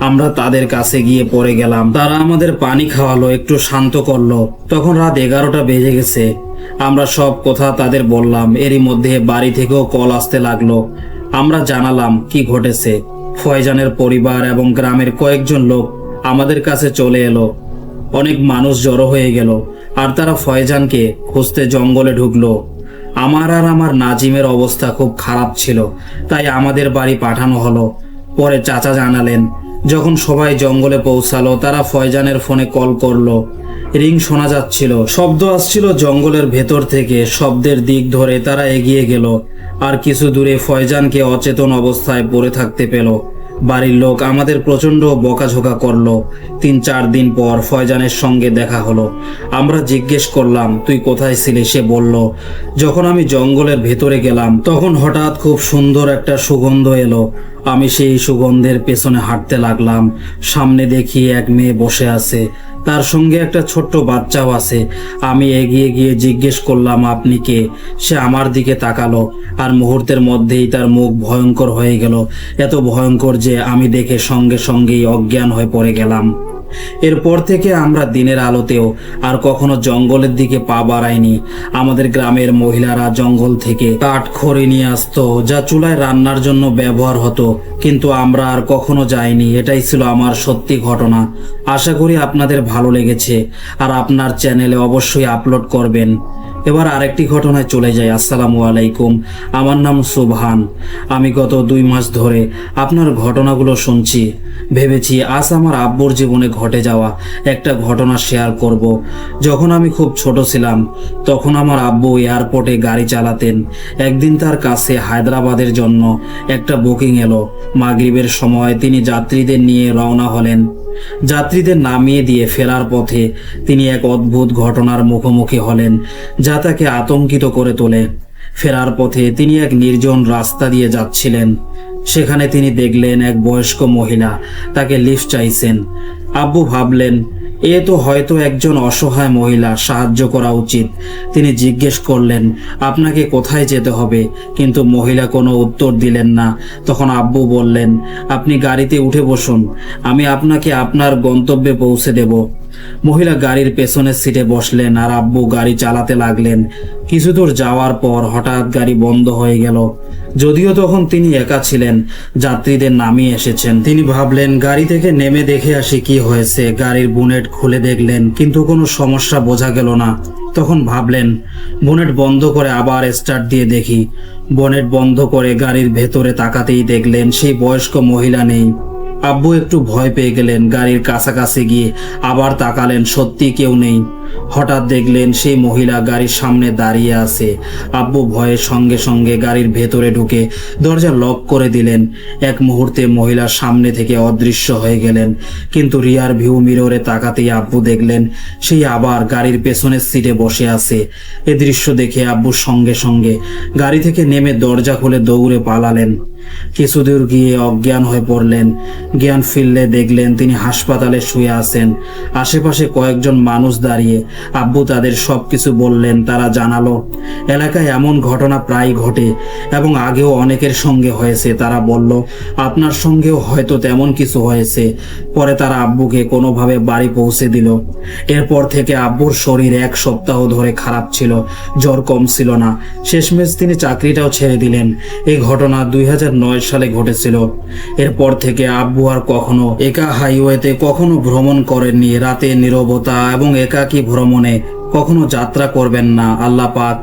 আমরা তাদের কাছে গিয়ে পড়ে গেলাম। তারা আমাদের পানি খাওয়ালো, একটু শান্ত করলো। তখন রাত 11টা বেজে গেছে। আমরা সব কথা তাদের বললাম। এরই মধ্যে বাড়ি থেকেও কল আসতে লাগলো। আমরা জানালাম কি ঘটেছে। ফয়জানের পরিবার এবং গ্রামের কয়েকজন লোক আমাদের কাছে চলে এলো। অনেক মানুষ জড়ো হয়ে গেল আর তারা ফয়জানকে খুঁজতে জঙ্গলে ঢুকলো। আমার আর আমার নাজিমের অবস্থা খুব খারাপ ছিল, তাই আমাদের বাড়ি পাঠানো হলো। পরে চাচা জানালেন, যখন সবাই জঙ্গলে পৌঁছালো তারা ফয়জানের ফোনে কল করলো। রিং শোনা যাচ্ছিল, শব্দ আসছিল জঙ্গলের ভেতর থেকে। শব্দের দিক ধরে তারা এগিয়ে গেল আর কিছু দূরে ফয়জানকে অচেতন অবস্থায় পড়ে থাকতে পেল। বাড়ির লোক আমাদের প্রচণ্ড বকাঝোকা করলো। 3-4 দিন পর ফয়জানের সঙ্গে দেখা হলো। আমরা জিজ্ঞেস করলাম, তুই কোথায় ছিলি? সে বলল, যখন আমি জঙ্গলের ভেতরে গেলাম তখন হঠাৎ খুব সুন্দর একটা সুগন্ধ এলো। আমি সেই সুগন্ধের পেছনে হাঁটতে লাগলাম। সামনে দেখি এক মেয়ে বসে আছে, তার সঙ্গে একটা ছোট্ট বাচ্চাও আছে। আমি এগিয়ে গিয়ে জিজ্ঞেস করলাম, আপনি কে? সে আমার দিকে তাকালো আর মুহূর্তের মধ্যেই তার মুখ ভয়ঙ্কর হয়ে গেল। এত ভয়ঙ্কর যে আমি দেখে সঙ্গে সঙ্গেই অজ্ঞান হয়ে পড়ে গেলাম। এরপর থেকে আমরা দিনের আলোতেও আর কখনো জঙ্গলের দিকে পা বাড়াইনি। আমাদের গ্রামের মহিলারা জঙ্গল থেকে কাঠ খড়ি নিয়ে আসতো, যা চুলায় রান্নার জন্য ব্যবহার হতো, কিন্তু আমরা আর কখনো যাইনি। এটাই ছিল আমার সত্যি ঘটনা। আশা করি আপনাদের ভালো লেগেছে আর আপনার চ্যানেলে অবশ্যই আপলোড করবেন। এবার আরেকটি ঘটনায় চলে যাই। আসসালামু আলাইকুম, আমার নাম সুবহান। আমি গত 2 মাস ধরে আপনার ঘটনাগুলো শুনছি। ভেবেছি আজ আমার আব্বুর জীবনে ঘটে যাওয়া একটা ঘটনা শেয়ার করব। যখন আমি খুব ছোট ছিলাম তখন আমার আব্বু এয়ারপোর্টে গাড়ি চালাতেন। একদিন তার কাছে হায়দ্রাবাদের জন্য একটা বুকিং এলো। মাগরিবের সময় তিনি যাত্রীদের নিয়ে রওনা হলেন। যাত্রীদের নামিয়ে দিয়ে ফেরার পথে তিনি এক অদ্ভুত ঘটনার মুখোমুখি হলেন, যা তাকে আতঙ্কিত করে তোলে। ফেরার পথে তিনি এক নির্জন রাস্তা দিয়ে যাচ্ছিলেন। সেখানে তিনি দেখলেন এক বয়স্ক মহিলা তাকে লিফট চাইছেন। আব্বু ভাবলেন, এ তো হয়তো একজন অসহায় মহিলা, সাহায্য করা উচিত। তিনি জিজ্ঞেস করলেন, আপনাকে কোথায় যেতে হবে? কিন্তু মহিলা কোনো উত্তর দিলেন না। তখন আব্বু বললেন, আপনি গাড়িতে উঠে বসুন, আমি আপনাকে আপনার গন্তব্যে পৌঁছে দেব। মহিলা গাড়ির পেছনের সিটে বসলেন আর আব্বু গাড়ি চালাতে লাগলেন। কিছু দূর যাওয়ার পর হঠাৎ গাড়ি বন্ধ হয়ে গেল। যদিও তখন তিনি একা ছিলেন, যাত্রীদের নামিয়ে এসেছেন। তিনি ভাবলেন, গাড়ি থেকে নেমে দেখে আসি কি হয়েছে। গাড়ির বুনেট খুলে দেখলেন, কিন্তু কোনো সমস্যা বোঝা গেল না। তখন ভাবলেন, বনেট বন্ধ করে আবার স্টার্ট দিয়ে দেখি। বনেট বন্ধ করে গাড়ির ভেতরে তাকাতেই দেখলেন সেই বয়স্ক মহিলা নেই। আব্বু একটু ভয় পেয়ে গেলেন। গাড়ির কাছাকাছি গিয়ে আবার তাকালেন, সত্যি কেউ নেই। হঠাৎ দেখলেন সেই মহিলা গাড়ির সামনে দাঁড়িয়ে আছে। আব্বু ভয়ে সঙ্গে সঙ্গে গাড়ির ভেতরে ঢুকে দরজা লক করে দিলেন। এক মুহূর্তে মহিলার সামনে থেকে অদৃশ্য হয়ে গেলেন। কিন্তু রিয়ার ভিউ মিররে তাকাতেই আব্বু দেখলেন সেই আবার গাড়ির পেছনের সিটে বসে আছে। এ দৃশ্য দেখে আব্বু সঙ্গে সঙ্গে গাড়ি থেকে নেমে দরজা খুলে দৌড়ে পালালেন। কিছু দূর গিয়ে অজ্ঞান হয়ে পড়লেন। জ্ঞান ফিরলে দেখলেন তিনি হাসপাতালে শুয়ে আছেন। আশেপাশে কয়েকজন মানুষ দাঁড়িয়ে। আব্বু তাদের সবকিছু বললেন। তারা জানালো, এলাকায় এমন ঘটনা প্রায় ঘটে এবং আগেও অনেকের সঙ্গে হয়েছে। তারা বলল, আপনার সঙ্গেও হয়তো তেমন কিছু হয়েছে। পরে তারা আব্বুকে কোনোভাবে বাড়ি পৌঁছে দিল। এরপর থেকে আব্বুর শরীর 1 সপ্তাহ ধরে খারাপ ছিল, জ্বর কম ছিল না। শেষমেশ তিনি চাকরিটাও ছেড়ে দিলেন। এই ঘটনা 2009 সালে ঘটেছিল। এরপর থেকে আব্বু আর কখনো একা হাইওয়েতে কখনো ভ্রমণ করেননি। রাতে নীরবতা এবং একাকী ভ্রমণে কখনো যাত্রা করবেন না। আল্লাহ পাক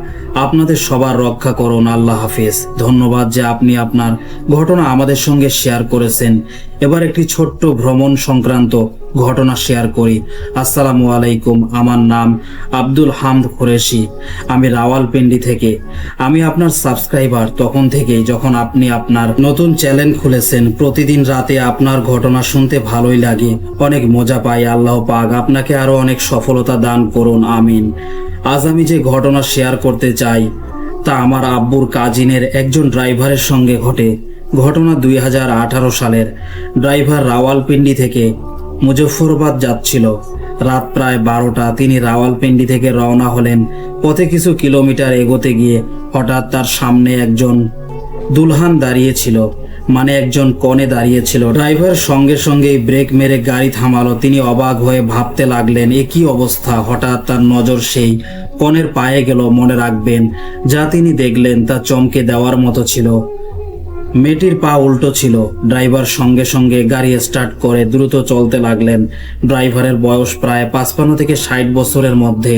আপনাদের সবার রক্ষা করুন। আল্লাহ হাফেজ। ধন্যবাদ যে আপনি আপনার ঘটনা আমাদের সঙ্গে শেয়ার করেছেন। এবার একটি ছোট্ট ভ্রমণ সংক্রান্ত ঘটনা শেয়ার করি। আসসালামু আলাইকুম, আমার নাম আব্দুল হামদ কুরেশি। আমি রাওয়ালপিন্ডি থেকে। আমি আপনার সাবস্ক্রাইবার তখন থেকেই যখন আপনি আপনার নতুন চ্যানেল খুলেছেন। প্রতিদিন রাতে আপনার ঘটনা শুনতে ভালোই লাগে, অনেক মজা পাই। আল্লাহ পাক আপনাকে আরো অনেক সফলতা দান করুন, আমিন। আজ আমি যে ঘটনা শেয়ার করতে চাই তা আমার আব্বুর কাজিনের একজন ড্রাইভারের সঙ্গে ঘটে। ঘটনা 2018 সালের। ড্রাইভার রাওয়ালপিন্ডি থেকে মুজফ্ফরাবাদ যাচ্ছিল। রাত প্রায় 12টা। তিনি রাওয়ালপিন্ডি থেকে রওনা হলেন। পথে কিছু কিলোমিটার এগোতে গিয়ে হঠাৎ তার সামনে একজন দুলহান দাঁড়িয়েছিল, মানে একজন কনে দাঁড়িয়েছিল। ড্রাইভার সঙ্গে সঙ্গেই ব্রেক মেরে গাড়ি থামালো। তিনি অবাক হয়ে ভাবতে লাগলেন, এ কি অবস্থা। হঠাৎ তার নজর সেই কনের পায়ে গেল। মনে রাখবেন, যা তিনি দেখলেন তা চমকে দেওয়ার মতো ছিল। মেয়েটির পা উল্টো ছিল। ড্রাইভার সঙ্গে সঙ্গে গাড়ি স্টার্ট করে দ্রুত চলতে লাগলেন। ড্রাইভারের বয়স প্রায় 55 থেকে 60 বছরের মধ্যে।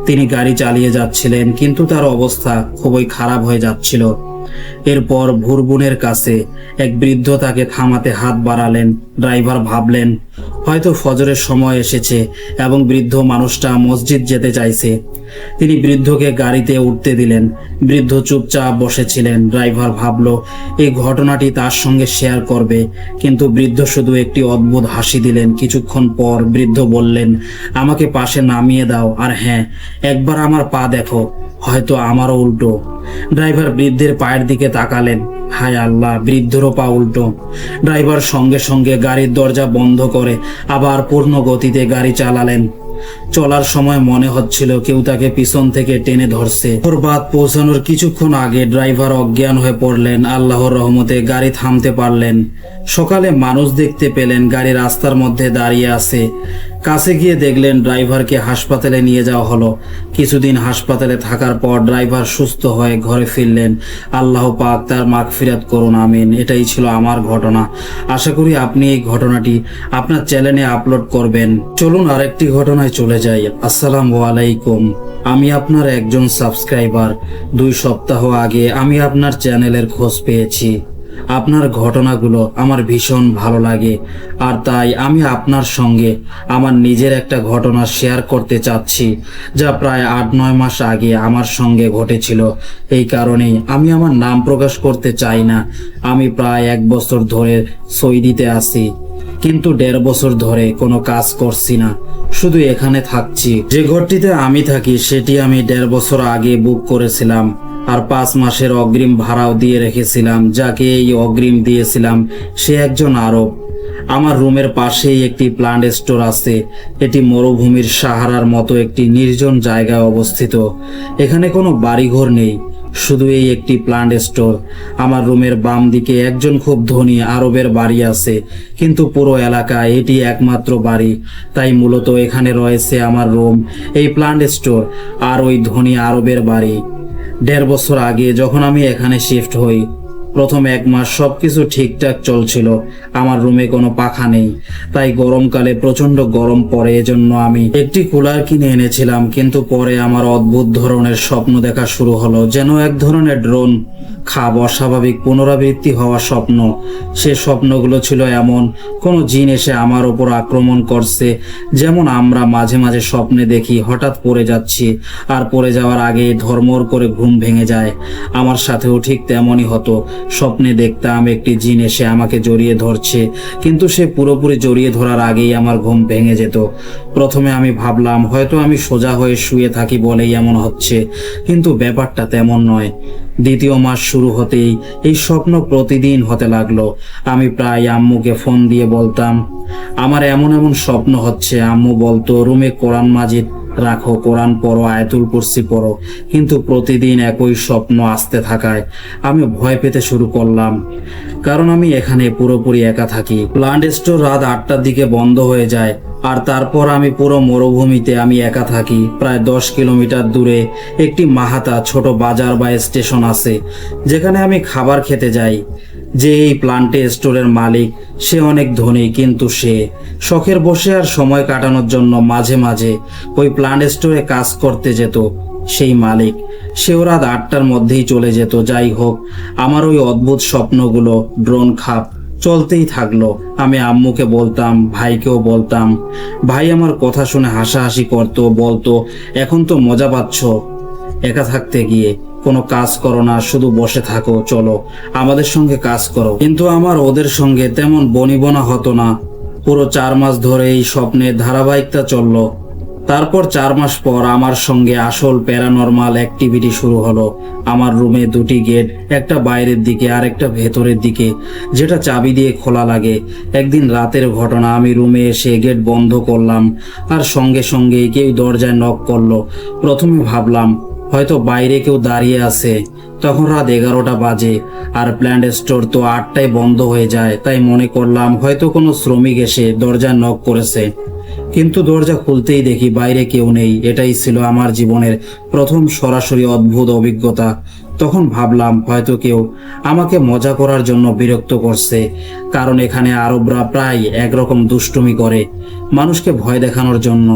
তিনি গাড়ি চালিয়ে যাচ্ছিলেন, কিন্তু তার অবস্থা খুবই খারাপ হয়ে যাচ্ছিল। এরপর ভুরবুনের কাছে এক বৃদ্ধ তাকে থামাতে হাত বাড়ালেন। ড্রাইভার ভাবলেন হয়তো ফজরের সময় এসেছে এবং বৃদ্ধ মানুষটা মসজিদ যেতে চাইছে। তিনি বৃদ্ধকে গাড়িতে উঠতে দিলেন। বৃদ্ধ চুপচাপ বসেছিলেন। ড্রাইভার ভাবলো এই ঘটনাটি তার সঙ্গে শেয়ার করবে, কিন্তু বৃদ্ধ শুধু একটি অদ্ভুত হাসি দিলেন। কিছুক্ষণ পর বৃদ্ধ বললেন, আমাকে পাশে নামিয়ে দাও, আর হ্যাঁ, একবার আমার পা দেখো, হয়তো আমারও উল্টো। ড্রাইভার বৃদ্ধের পায়ের দিকে তাকালেন। হায় আল্লাহ, বৃদ্ধেরও পা উল্টো। ড্রাইভার সঙ্গে সঙ্গে গাড়ির দরজা বন্ধ করে আবার পূর্ণ গতিতে গাড়ি চালালেন। চলার সময় মনে হচ্ছিল কেউ তাকে পিছন থেকে টেনে ধরছে। বাদ পৌঁছানোর কিছুক্ষণ আগে ড্রাইভার অজ্ঞান হয়ে পড়লেন। আল্লাহর রহমতে গাড়ি থামতে পারলেন। সকালে মানুষ দেখতে পেলেন গাড়ি রাস্তার মধ্যে দাঁড়িয়ে আছে। কাছে গিয়ে দেখলেন ড্রাইভারকে হাসপাতালে নিয়ে যাওয়া হলো। কিছুদিন হাসপাতালে থাকার পর ড্রাইভার সুস্থ হয়ে ঘরে ফিরলেন। আল্লাহ পাক তার মাগফিরাত করুন, আমিন। এটাই ছিল আমার ঘটনা। আশা করি আপনি এই ঘটনাটি আপনার চ্যানেলে আপলোড করবেন। চলুন আরেকটি ঘটনায় চলে যাই। আসসালামু আলাইকুম। আমি আপনার একজন সাবস্ক্রাইবার। 2 সপ্তাহ আগে আমি আপনার চ্যানেলের খোঁজ পেয়েছি। আপনার ঘটনাগুলো আমার ভীষণ ভালো লাগে, আর তাই আমি আপনার সঙ্গে আমার নিজের একটা ঘটনা শেয়ার করতে চাচ্ছি, যা প্রায় 8-9 মাস আগে আমার সঙ্গে ঘটেছিল। এই কারণেই আমি আমার নাম প্রকাশ করতে চাই না। আমি প্রায় 1 বছর ধরে সৌদিতে আছি, কিন্তু 1.5 বছর ধরে কোনো কাজ করছি না, শুধু এখানে থাকছি। যে ঘরটিতে আমি থাকি সেটি আমি 1.5 বছর আগে বুক করেছিলাম, আর 5 মাসের অগ্রিম ভাড়াও দিয়ে রেখেছিলাম। যাকে এই অগ্রিম দিয়েছিলাম সে একজন আরব। আমার রুমের পাশেই একটি প্লান্ট স্টোর আছে। এটি মরুভূমির সাহারার মতো একটি নির্জন জায়গায় অবস্থিত। এখানে কোনো বাড়িঘর নেই, শুধু এই একটি প্লান্ট স্টোর। আমার রুমের বাম দিকে একজন খুব ধনী আরবের বাড়ি আছে, কিন্তু পুরো এলাকায় এটি একমাত্র বাড়ি। তাই মূলত এখানে রয়েছে আমার রুম, এই প্লান্ট স্টোর, আর ওই ধনী আরবের বাড়ি। 1.5 বছর আগে যখন আমি এখানে শিফট হই, প্রথম 1 মাস সবকিছু ঠিকঠাক চলছিল। আমার রুমে কোনো পাখা নেই, তাই গরমকালে প্রচন্ড গরম পড়ে। এজন্য আমি একটি কুলার কিনে এনেছিলাম, কিন্তু পরে আমার অদ্ভুত ধরনের স্বপ্ন দেখা শুরু হলো, যেন এক ধরনের ড্রোন খাব অস্বাভাবিক পুনরাবৃত্তি হওয়া স্বপ্ন। সে স্বপ্নগুলো ছিল এমন কোন জিন এসে আমার ওপর আক্রমণ করছে। যেমন আমরা মাঝে মাঝে স্বপ্নে দেখি হঠাৎ পড়ে যাচ্ছি, আর পড়ে যাওয়ার আগে ধর্মর করে ঘুম ভেঙে যায়। আমার সাথেও ঠিক তেমনই হতো। স্বপ্নে দেখতাম একটি জিন এসে আমাকে জড়িয়ে ধরছে, কিন্তু সে পুরোপুরি জড়িয়ে ধরার আগেই আমার ঘুম ভেঙে যেত। প্রথমে আমি ভাবলাম হয়তো আমি সোজা হয়ে শুয়ে থাকি বলেই এমন হচ্ছে, কিন্তু ব্যাপারটা তেমন নয়। 2য় মাস শুরু হতেই এই স্বপ্ন প্রতিদিন হতে লাগলো। আমি প্রায় আম্মুকে ফোন দিয়ে বলতাম আমার এমন এমন স্বপ্ন হচ্ছে। আম্মু বলতো রুমে কোরআন মাজিদ রাখো, কোরআন পড়ো, আয়াতুল কুরসি পড়ো। কিন্তু প্রতিদিন একই স্বপ্ন আসতে থাকায় আমি ভয় পেতে শুরু করলাম, কারণ আমি এখানে পুরোপুরি একা থাকি। প্লান্ট স্টোর রাত 8টার দিকে বন্ধ হয়ে যায়, আর তারপর আমি পুরো মরুভূমিতে আমি একা থাকি। প্রায় 10 কিলোমিটার দূরে একটি মাহাতা ছোট বাজার বা স্টেশন আছে, যেখানে আমি খাবার খেতে যাই। যে এই প্লান্টে স্টোরের মালিক সে অনেক ধনী, কিন্তু সে শখের বসে আর সময় কাটানোর জন্য মাঝে মাঝে ওই প্লান্ট স্টোরে কাজ করতে যেত। সেই মালিক সেও রাত 8টার মধ্যেই চলে যেত। যাই হোক, আমার ওই অদ্ভুত স্বপ্নগুলো ড্রোন খাপ চলতেই থাকলো। আমি আম্মুকে বলতাম, ভাইকেও বলতাম। ভাই আমার কথা শুনে হাসাহাসি করতো, বলতো এখন তো মজা পাচ্ছ একা থাকতে গিয়ে, কোনো কাজ করো না, শুধু বসে থাকো, চলো আমাদের সঙ্গে কাজ করো। কিন্তু আমার ওদের সঙ্গে তেমন বনিবনা হতো না। পুরো 4 মাস ধরে এই স্বপ্নের ধারাবাহিকতা চললো। তারপর 4 মাস পর আমার সঙ্গে আসল প্যারানরমাল অ্যাক্টিভিটি শুরু হলো। আমার রুমে 2টি গেট, একটা বাইরের দিকে আর একটা ভেতরের দিকে, যেটা চাবি দিয়ে খোলা লাগে। একদিন রাতের ঘটনা, আমি রুমে এসে গেট বন্ধ করলাম, আর সঙ্গে সঙ্গে কেউ দরজায় নক করলো। প্রথমে ভাবলাম হয়তো বাইরে কেউ দাঁড়িয়ে আছে। তখন রাত 11টা বাজে, আর প্ল্যান্ট স্টোর তো 8টায় বন্ধ হয়ে যায়। তাই মনে করলাম হয়তো কোনো শ্রমিক এসে দরজা নক করেছে, কিন্তু দরজা খুলতেই দেখি বাইরে কেউ নেই। এটাই ছিল আমার জীবনের প্রথম সরাসরি অদ্ভুত অভিজ্ঞতা। তখন ভাবলাম হয়তো কেউ আমাকে মজা করার জন্য বিরক্ত করছে, কারণ এখানে আরবরা প্রায় একরকম দুষ্টুমি করে মানুষকে ভয় দেখানোর জন্য।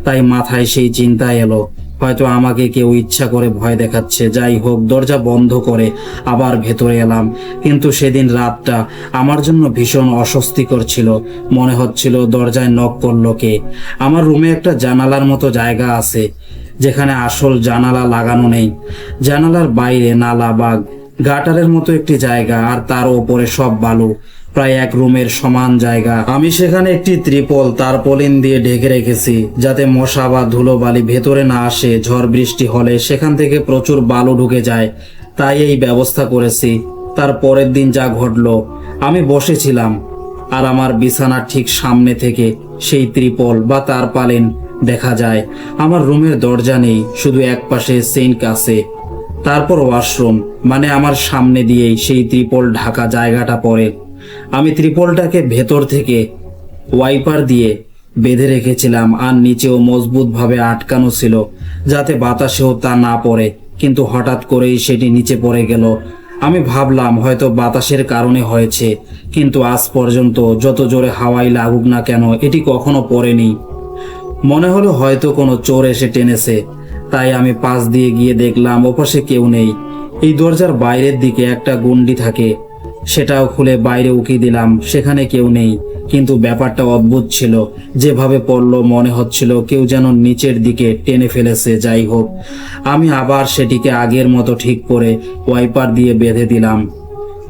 তাই মাথায় সেই চিন্তা এলো হয়তো আমাকে কেউ ইচ্ছা করে ভয় দেখাচ্ছে। যাই হোক, দরজা বন্ধ করে আবার ভেতরে এলাম। কিন্তু সেদিন রাতটা আমার জন্য ভীষণ অস্বস্তিকর ছিল। মনে হচ্ছিল দরজায় নক করলো কে। আমার রুমে একটা জানালার মতো জায়গা আছে যেখানে আসল জানালা লাগানো নেই। জানালার বাইরে নালা বা গাটারের মতো একটি জায়গা, আর তার ওপরে সব বালু, প্রায় এক রুমের সমান জায়গা। আমি সেখানে একটি ত্রিপল তারপলিন দিয়ে ঢেকে রেখেছি যাতে মশা বা ধুলোবালি ভেতরে না আসে। ঝড় বৃষ্টি হলে সেখান থেকে প্রচুর বালু ঢুকে যায়, তাই এই ব্যবস্থা করেছি। তার পরের দিন যা ঘটলো, আমি বসেছিলাম আর আমার বিছানার ঠিক সামনে থেকে সেই ত্রিপল বা তারপালিন দেখা যায়। আমার রুমের দরজা নেই, শুধু এক পাশে সিঙ্ক আছে, তারপর ওয়াশরুম, মানে আমার সামনে দিয়েই সেই ত্রিপল ঢাকা জায়গাটা পড়ে। আমি ত্রিপলটাকে ভেতর থেকে ওয়াইপার দিয়ে বেঁধে রেখেছিলাম, আর নিচেও মজবুতভাবে আটকানো ছিল যাতে বাতাসেও তা না পড়ে। কিন্তু হঠাৎ করেই সেটি নিচে পড়ে গেল। আমি ভাবলাম হয়তো বাতাসের কারণে হয়েছে, কিন্তু আজ পর্যন্ত যত জোরে হাওয়াই লাগুক না কেন এটি কখনো পড়েনি। মনে হলো হয়তো কোনো চোর এসে টেনেছে। তাই আমি পাশ দিয়ে গিয়ে দেখলাম ওপাশে কেউ নেই। এই দরজার বাইরের দিকে একটা গুন্ডি থাকে, সেটাও খুলে বাইরে উকি দিলাম, সেখানে কেউ নেই। কিন্তু ব্যাপারটা অদ্ভুত ছিল, যেভাবে পড়লো মনে হচ্ছিল কেউ যেন নিচের দিকে টেনে ফেলেছে। যাই হোক, আমি আবার সেটিকে আগের মতো ঠিক করে ওয়াইপার দিয়ে বেঁধে দিলাম।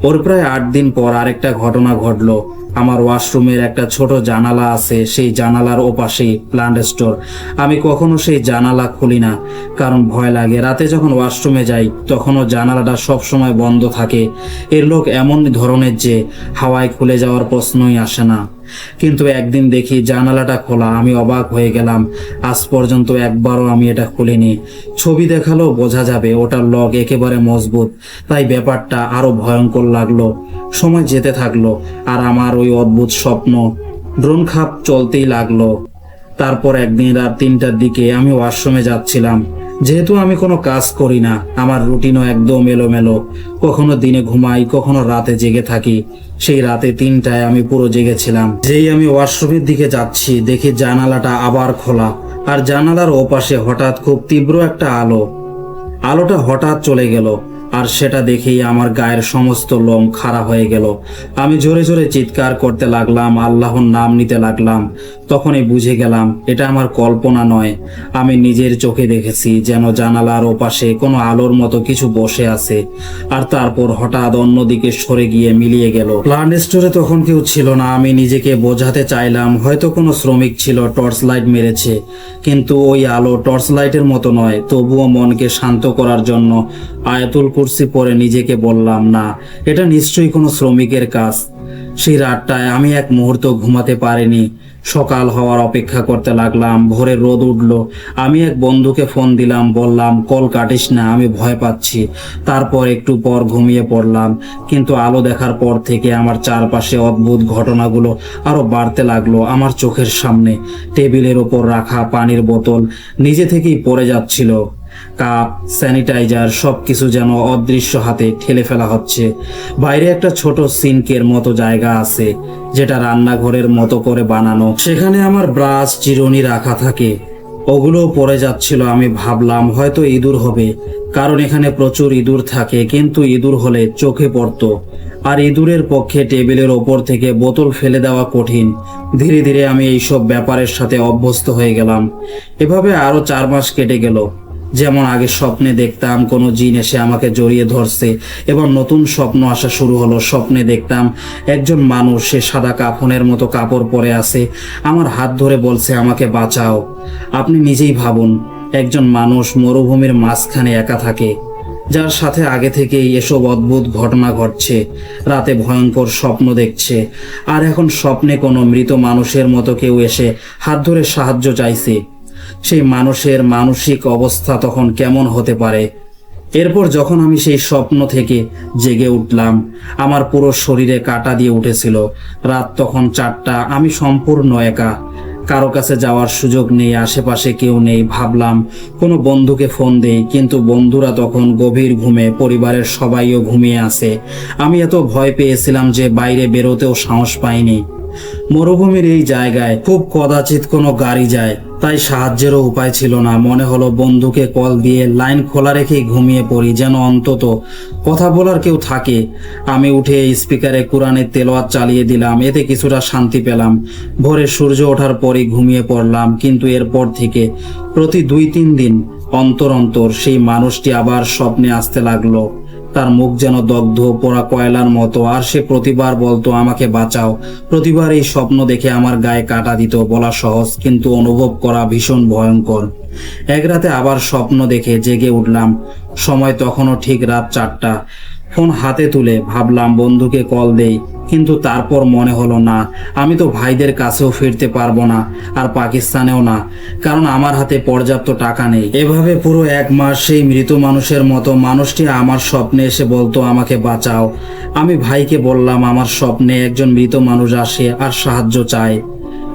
ওর প্রায় 8 দিন পর আরেকটা ঘটনা ঘটলো। আমার ওয়াশরুমের একটা ছোট জানালা আছে, সেই জানালার ওপাশেই প্লান্ট স্টোর। আমি কখনো সেই জানালা খুলি না, কারণ ভয় লাগে। রাতে যখন ওয়াশরুমে যাই তখনও জানালাটা সবসময় বন্ধ থাকে। এর লোক এমন ধরনের যে হাওয়ায় খুলে যাওয়ার প্রশ্নই আসে না। কিন্তু একদিন দেখি জানালাটা খোলা। আমি অবাক হয়ে গেলাম, আজ পর্যন্ত একবারও আমি এটা খুলিনি। ছবি দেখালেও বোঝা যাবে ওটার লক একেবারে মজবুত। তাই ব্যাপারটা আরো ভয়ঙ্কর লাগলো। সময় যেতে থাকলো আর আমার ওই অদ্ভুত স্বপ্ন ড্রোন খাপ চলতেই লাগলো। তারপর একদিন রাত 3টার দিকে আমি ওয়াশরুমে যাচ্ছিলাম। যেহেতু আমি কোনো কাজ করি না, আমার রুটিনও একদম এলোমেলো। কখনো দিনে ঘুমাই, কখনো রাতে জেগে থাকি। সেই রাতে 3টায় আমি পুরো জেগেছিলাম। যেই আমি ওয়াশরুমের দিকে যাচ্ছি দেখি জানালাটা আবার খোলা, আর জানালার ওপাশে হঠাৎ খুব তীব্র একটা আলোটা হঠাৎ চলে গেল। আর সেটা দেখেই আমার গায়ের সমস্ত লোম খাড়া হয়ে গেল। আমি জোরে জোরে চিৎকার করতে লাগলাম, আল্লাহর নাম নিতে লাগলাম। তখনই বুঝে গেলাম এটা আমার কল্পনা নয়, আমি নিজের চোখে দেখেছি যেন জানালার ওপাশে কোনো আলোর মতো কিছু বসে আছে। আর তারপর হঠাৎ অন্যদিকে সরে গিয়ে মিলিয়ে গেল। প্লান্ট স্টোরে তখন কেউ ছিল না। আমি নিজেকে বোঝাতে চাইলাম হয়তো কোনো শ্রমিক ছিল, টর্চ লাইট মেরেছে। কিন্তু ওই আলো টর্চ লাইটের মতো নয়। তবুও মনকে শান্ত করার জন্য আয়াতুল কুরসি পড়ে নিজেকে বললাম, না, এটা নিশ্চয়ই কোনো শ্রমিকের কাজ। সেই রাতটায় আমি এক মুহূর্ত ঘুমাতে পারিনি। সকাল হওয়ার অপেক্ষা করতে লাগলাম। ভোরে রোদ উঠলো। আমি এক বন্ধুকে ফোন দিলাম, বললাম কল কাটিস না, আমি ভয় পাচ্ছি। তারপর একটু পর ঘুমিয়ে পড়লাম। কিন্তু আলো দেখার পর থেকে আমার চারপাশে অদ্ভুত ঘটনাগুলো আরো বাড়তে লাগলো। আমার চোখের সামনে টেবিলের ওপর রাখা পানির বোতল নিজে থেকেই পড়ে যাচ্ছিল। কাপ, স্যানিটাইজার সবকিছু যেন অদৃশ্য হাতে ঠেলে ফেলা হচ্ছে। বাইরে একটা ছোট সিঙ্কের মতো জায়গা আছে যেটা রান্নাঘরের মতো করে বানানো। সেখানে আমার ব্রাশ, চিরুনি রাখা থাকে। ওগুলোও পড়ে যাচ্ছিল। আমি ভাবলাম হয়তো ইঁদুর হবে, কারণ এখানে প্রচুর ইঁদুর থাকে। কিন্তু ইঁদুর হলে চোখে পড়তো, আর ইঁদুরের পক্ষে টেবিলের ওপর থেকে বোতল ফেলে দেওয়া কঠিন। ধীরে ধীরে আমি এইসব ব্যাপারের সাথে অভ্যস্ত হয়ে গেলাম। এভাবে আরো 4 মাস কেটে গেল। যেমন আগে স্বপ্নে দেখতাম কোনো জিন এসে আমাকে জড়িয়ে ধরছে, এবার নতুন স্বপ্ন আসা শুরু হলো। স্বপ্নে দেখতাম একজন মানুষ, সে সাদা কাফনের মতো কাপড় পরে আছে, আমার হাত ধরে বলছে আমাকে বাঁচাও। আপনি নিজেই ভাবুন, একজন মানুষ মরুভূমির মাঝখানে একা থাকে, যার সাথে আগে থেকেই এসব অদ্ভুত ঘটনা ঘটছে। রাতে ভয়ঙ্কর স্বপ্ন দেখছে, আর এখন স্বপ্নে কোনো মৃত মানুষের মতো কেউ এসে হাত ধরে সাহায্য চাইছে। সেই মানুষের মানসিক অবস্থা তখন কেমন হতে পারে? এরপর যখন আমি সেই স্বপ্ন থেকে জেগে উঠলাম, আমার পুরো শরীরে কাঁটা দিয়ে উঠেছিল। রাত তখন 4টা, আমি সম্পূর্ণ একা। কারো কাছে যাওয়ার সুযোগ নেই, আশেপাশে কেউ নেই। ভাবলাম কোনো বন্ধুকে ফোন দেই, কিন্তু বন্ধুরা তখন গভীর ঘুমে, পরিবারের সবাইও ঘুমিয়ে আছে। আমি এত ভয় পেয়েছিলাম যে বাইরে বেরোতেও সাহস পাইনি। মরুভূমির এই জায়গায় খুব কদাচিৎ কোনো গাড়ি যায়, তাই সাহায্যেরও উপায় ছিল না। মনে হলো বন্ধুকে কল দিয়ে লাইন খোলা রেখেই ঘুমিয়ে পড়ি, যেন অন্তত কথা বলার কেউ থাকে। আমি উঠে স্পিকারে কোরআনের তেলাওয়াত চালিয়ে দিলাম, এতে কিছুটা শান্তি পেলাম। ভোরে সূর্য ওঠার পরই ঘুমিয়ে পড়লাম, কিন্তু এরপর থেকে প্রতি 2-3 দিন অন্তর অন্তর সেই মানুষটি আবার স্বপ্নে আসতে লাগলো। তার মুখ যেন দগ্ধ পোড়া কয়লার মতো, আর সে প্রতিবার বলতো আমাকে বাঁচাও। প্রতিবার এই স্বপ্ন দেখে আমার গায়ে কাঁটা দিত। বলা সহজ, কিন্তু অনুভব করা ভীষণ ভয়ঙ্কর। এক রাতে আবার স্বপ্ন দেখে জেগে উঠলাম। সময় তখনও ঠিক রাত 4টা। ফোন হাতে তুলে ভাবলাম বন্ধুকে কল দেই, কিন্তু তারপর মনে হলো না, আমি তো ভাইদের কাছেও ফিরতে পারবো না, আর পাকিস্তানেও না, কারণ আমার হাতে পর্যাপ্ত টাকা নেই। এভাবে পুরো 1 মাস সেই মৃত মানুষের মতো মানুষটি আমার স্বপ্নে এসে বলতো আমাকে বাঁচাও। আমি ভাইকে বললাম আমার স্বপ্নে একজন মৃত মানুষ আসে আর সাহায্য চায়।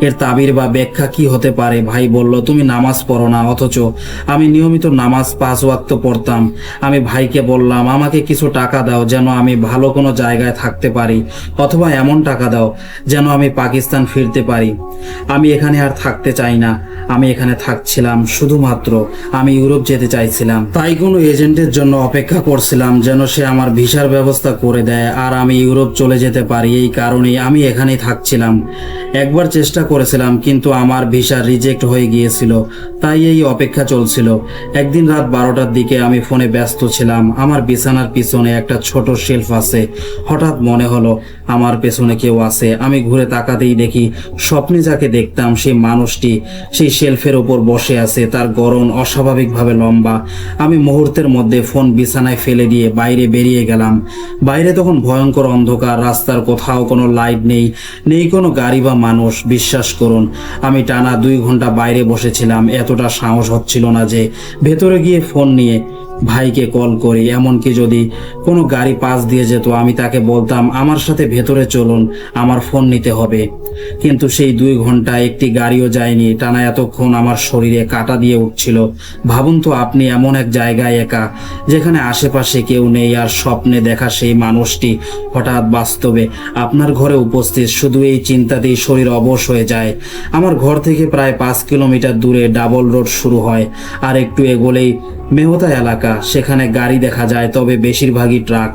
এর তাবির বা ব্যাখ্যা কি হতে পারে? ভাই বলল, তুমি নামাজ পড়ো না, অথচ আমি নিয়মিত নামাজ 5 ওয়াক্ত পড়তাম। আমি ভাইকে বললাম আমাকে কিছু টাকা দাও, যেন আমি ভালো কোনো জায়গায় থাকতে পারি, অথবা এমন টাকা দাও যেন আমি পাকিস্তান ফিরতে পারি। আমি এখানে আর থাকতে চাই না। আমি এখানে থাকছিলাম শুধুমাত্র আমি ইউরোপ যেতে চাইছিলাম। তাই কোনো এজেন্টের জন্য অপেক্ষা করছিলাম, যেন সে আমার ভিসার ব্যবস্থা করে দেয় আর আমি ইউরোপ চলে যেতে পারি। এই কারণেই আমি এখানেই থাকছিলাম। একবার চেষ্টা করেছিলাম, কিন্তু আমার ভিসা রিজেক্ট হয়ে গিয়েছিল, তাই এই অপেক্ষা চলছিল। একদিন রাত 12টার দিকে আমি ফোনে ব্যস্ত ছিলাম। আমার বিছানার পিছনে একটা ছোট শেলফ আছে। হঠাৎ মনে হলো আমার পেছনে কেউ আছে। আমি ঘুরে তাকাতেই দেখি স্বপ্নে যাকে দেখতাম সেই মানুষটি সেই শেলফের উপর বসে আছে। তার গড়ন অস্বাভাবিকভাবে লম্বা। আমি মুহূর্তের মধ্যে ফোন বিছানায় ফেলে দিয়ে বাইরে বেরিয়ে গেলাম। বাইরে তখন ভয়ঙ্কর অন্ধকার। রাস্তার কোথাও কোনো লাইট নেই, নেই কোনো গাড়ি বা মানুষ। বিশ্বাস করুন, আমি টানা 2 ঘন্টা বাইরে বসেছিলাম। এতটা সাহস হচ্ছিল না যে ভেতরে গিয়ে ফোন নিয়ে ভাইকে কল করি। এমনকি যদি কোনো গাড়ি পাশ দিয়ে যেত, আমি তাকে বলতাম আমার সাথে ভেতরে চলুন, আমার ফোন নিতে হবে। কিন্তু সেই 2 ঘন্টা একটি গাড়িও যায়নি। টানা এতক্ষণ আমার শরীরে কাঁটা দিয়ে উঠছিল। ভাবুন তো, আপনি এমন এক জায়গায় একা, যেখানে আশেপাশে কেউ নেই, আর স্বপ্নে দেখা সেই মানুষটি হঠাৎ বাস্তবে আপনার ঘরে উপস্থিত। শুধু এই চিন্তাতেই শরীর অবশ হয়ে যায়। আমার ঘর থেকে প্রায় 5 কিলোমিটার দূরে ডাবল রোড শুরু হয়, আর একটু এগোলেই মেহতা এলাকা। সেখানে গাড়ি দেখা যায়, তবে বেশিরভাগই ট্রাক।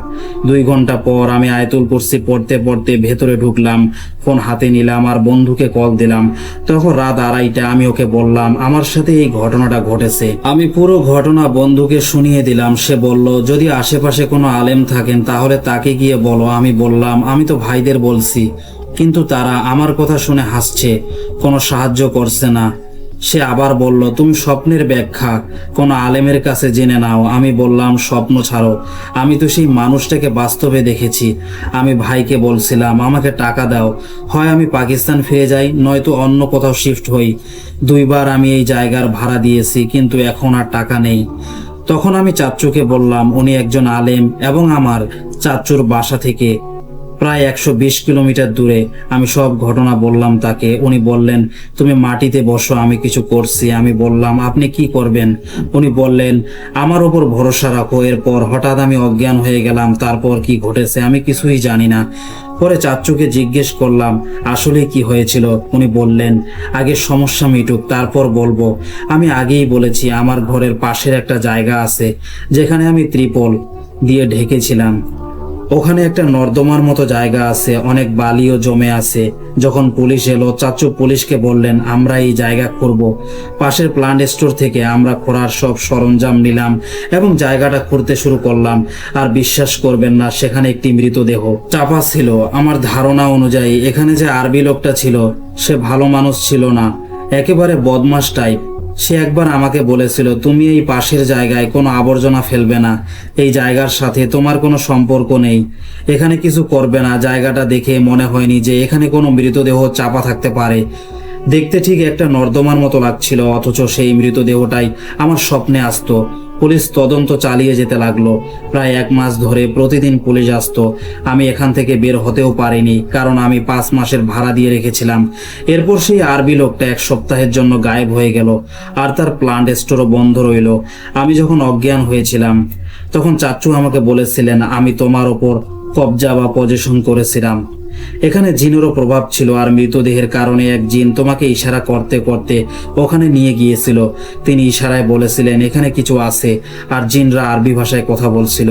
2 ঘন্টা পর আমি আয়াতুল কুরসি পড়তে পড়তে ভেতরে ঢুকলাম। ফোন হাতে নিলাম আর বন্ধুকে কল দিলাম। তখন রাত 2:30। আমি ওকে বললাম আমার সাথে এই ঘটনাটা ঘটেছে। আমি পুরো ঘটনা বন্ধুকে শুনিয়ে দিলাম। সে বলল, যদি আশেপাশে কোনো আলেম থাকেন তাহলে তাকে গিয়ে বলো। আমি বললাম আমি তো ভাইদের বলছি, কিন্তু তারা আমার কথা শুনে হাসছে, কোনো সাহায্য করছে না। সে আবার বলল, তুমি স্বপ্নের ব্যাখ্যা কোনো আলেমের কাছে জেনে নাও। আমি বললাম স্বপ্ন ছাড়ো, আমি তো সেই মানুষটাকে বাস্তবে দেখেছি। আমি ভাইকে বলছিলাম আমাকে টাকা দাও, হয় আমি পাকিস্তান ফিরে যাই, নয়তো অন্য কোথাও শিফট হই। 2 বার আমি এই জায়গার ভাড়া দিয়েছি, কিন্তু এখন আর টাকা নেই। তখন আমি চাচ্চুকে বললাম, উনি একজন আলেম এবং আমার চাচ্চুর বাসা থেকে প্রায় 120 কিলোমিটার দূরে। আমি সব ঘটনা বললাম তাকে। উনি বললেন, তুমি মাটিতে বসো, আমি কিছু করছি। আমি বললাম, আপনি কি করবেন? উনি বললেন, আমার ওপর ভরসা রাখো। এরপর হঠাৎ আমি অজ্ঞান হয়ে গেলাম। তারপর কি ঘটেছে আমি কিছুই জানি না। পরে চাচ্চুকে জিজ্ঞেস করলাম আসলে কি হয়েছিল। উনি বললেন, আগে সমস্যা মিটুক, তারপর বলবো। আমি আগেই বলেছি, আমার ঘরের পাশের একটা জায়গা আছে যেখানে আমি ত্রিপল দিয়ে ঢেকেছিলাম। ওখানে একটা নর্দমার মতো জায়গা আছে, অনেক বালিও জমে আছে। যখন পুলিশ এলো, চাচু পুলিশকে বললেন আমরা এই জায়গা খুঁড়ব। পাশের প্ল্যান্ট স্টোর থেকে আমরা খোঁড়ার সব সরঞ্জাম নিলাম এবং জায়গাটা খুঁড়তে শুরু করলাম। আর বিশ্বাস করবেন না, সেখানে একটি মৃতদেহ চাপা ছিল। আমার ধারণা অনুযায়ী এখানে যে আরবি লোকটা ছিল সে ভালো মানুষ ছিল না, একেবারে বদমাশ টাইপ। সে একবার আমাকে বলেছিল, তুমি এই পাশের জায়গায় কোনো আবর্জনা ফেলবে না, এই জায়গার সাথে তোমার কোনো সম্পর্ক নেই, এখানে কিছু করবে না। জায়গাটা দেখে মনে হয়নি যে এখানে কোনো মৃতদেহ চাপা থাকতে পারে। দেখতে ঠিক একটা নর্দমার মতো লাগছিল, অথচ সেই মৃতদেহটাই আমার স্বপ্নে আসতো। পুলিশ তদন্ত চালিয়ে যেতে লাগলো। প্রায় 1 মাস ধরে প্রতিদিন পুলিশ আসতো। আমি এখান থেকে বের হতেও পারিনি, কারণ আমি 5 মাসের ভাড়া দিয়ে রেখেছিলাম। এরপর সেই আরবি লোকটা 1 সপ্তাহের জন্য গায়েব হয়ে গেল, আর তার প্লান্ট স্টোরও বন্ধ রইল। আমি যখন অজ্ঞান হয়েছিলাম তখন চাচ্চু আমাকে বলেছিলেন আমি তোমার ওপর কবজা বা পজিশন করেছিলাম। এখানে জিনেরও প্রভাব ছিল, আর মৃতদেহের কারণে এক জিন তোমাকে ইশারা করতে করতে ওখানে নিয়ে গিয়েছিল। তিনি ইশারায় বলেছিলেন এখানে কিছু আছে, আর জিনরা আরবি ভাষায় কথা বলছিল।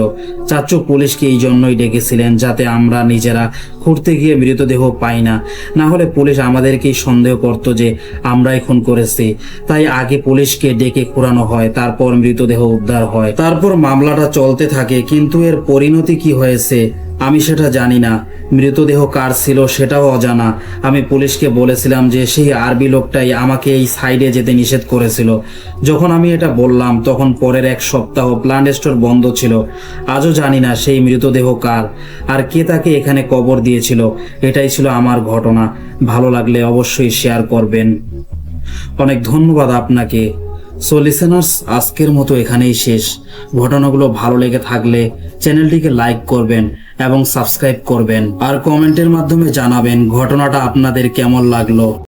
চাচ্চু পুলিশকে এই জন্যই ডেকেছিলেন, যাতে আমরা নিজেরা খুঁড়তে গিয়ে মৃতদেহ পাই না। না হলে পুলিশ আমাদেরকেই সন্দেহ করত যে আমরাই খুন করেছি। তাই আগে পুলিশকে ডেকে খুঁড়ানো হয়, তারপর মৃতদেহ উদ্ধার হয়। তারপর মামলাটা চলতে থাকে, কিন্তু এর পরিণতি কি হয়েছে আমি সেটা জানি না। মৃতদেহ কার ছিল সেটাও অজানা। আমি পুলিশকে বলেছিলাম যে সেই আরবি লোকটাই আমাকে এই সাইডে যেতে নিষেধ করেছিল। যখন আমি এটা বললাম তখন পরের 1 সপ্তাহ প্লান্ট স্টোর বন্ধ ছিল। আজও জানি না সেই মৃতদেহ কার, আর কে তাকে এখানে কবর দিয়েছিল। এটাই ছিল আমার ঘটনা। ভালো লাগলে অবশ্যই শেয়ার করবেন। অনেক ধন্যবাদ আপনাকে। সো লিসেনার্স, আজকের মতো এখানেই শেষ। ঘটনাগুলো ভালো লেগে থাকলে চ্যানেলটিকে লাইক করবেন এবং সাবস্ক্রাইব করবেন, আর কমেন্টের মাধ্যমে জানাবেন ঘটনাটা আপনাদের কেমন লাগলো।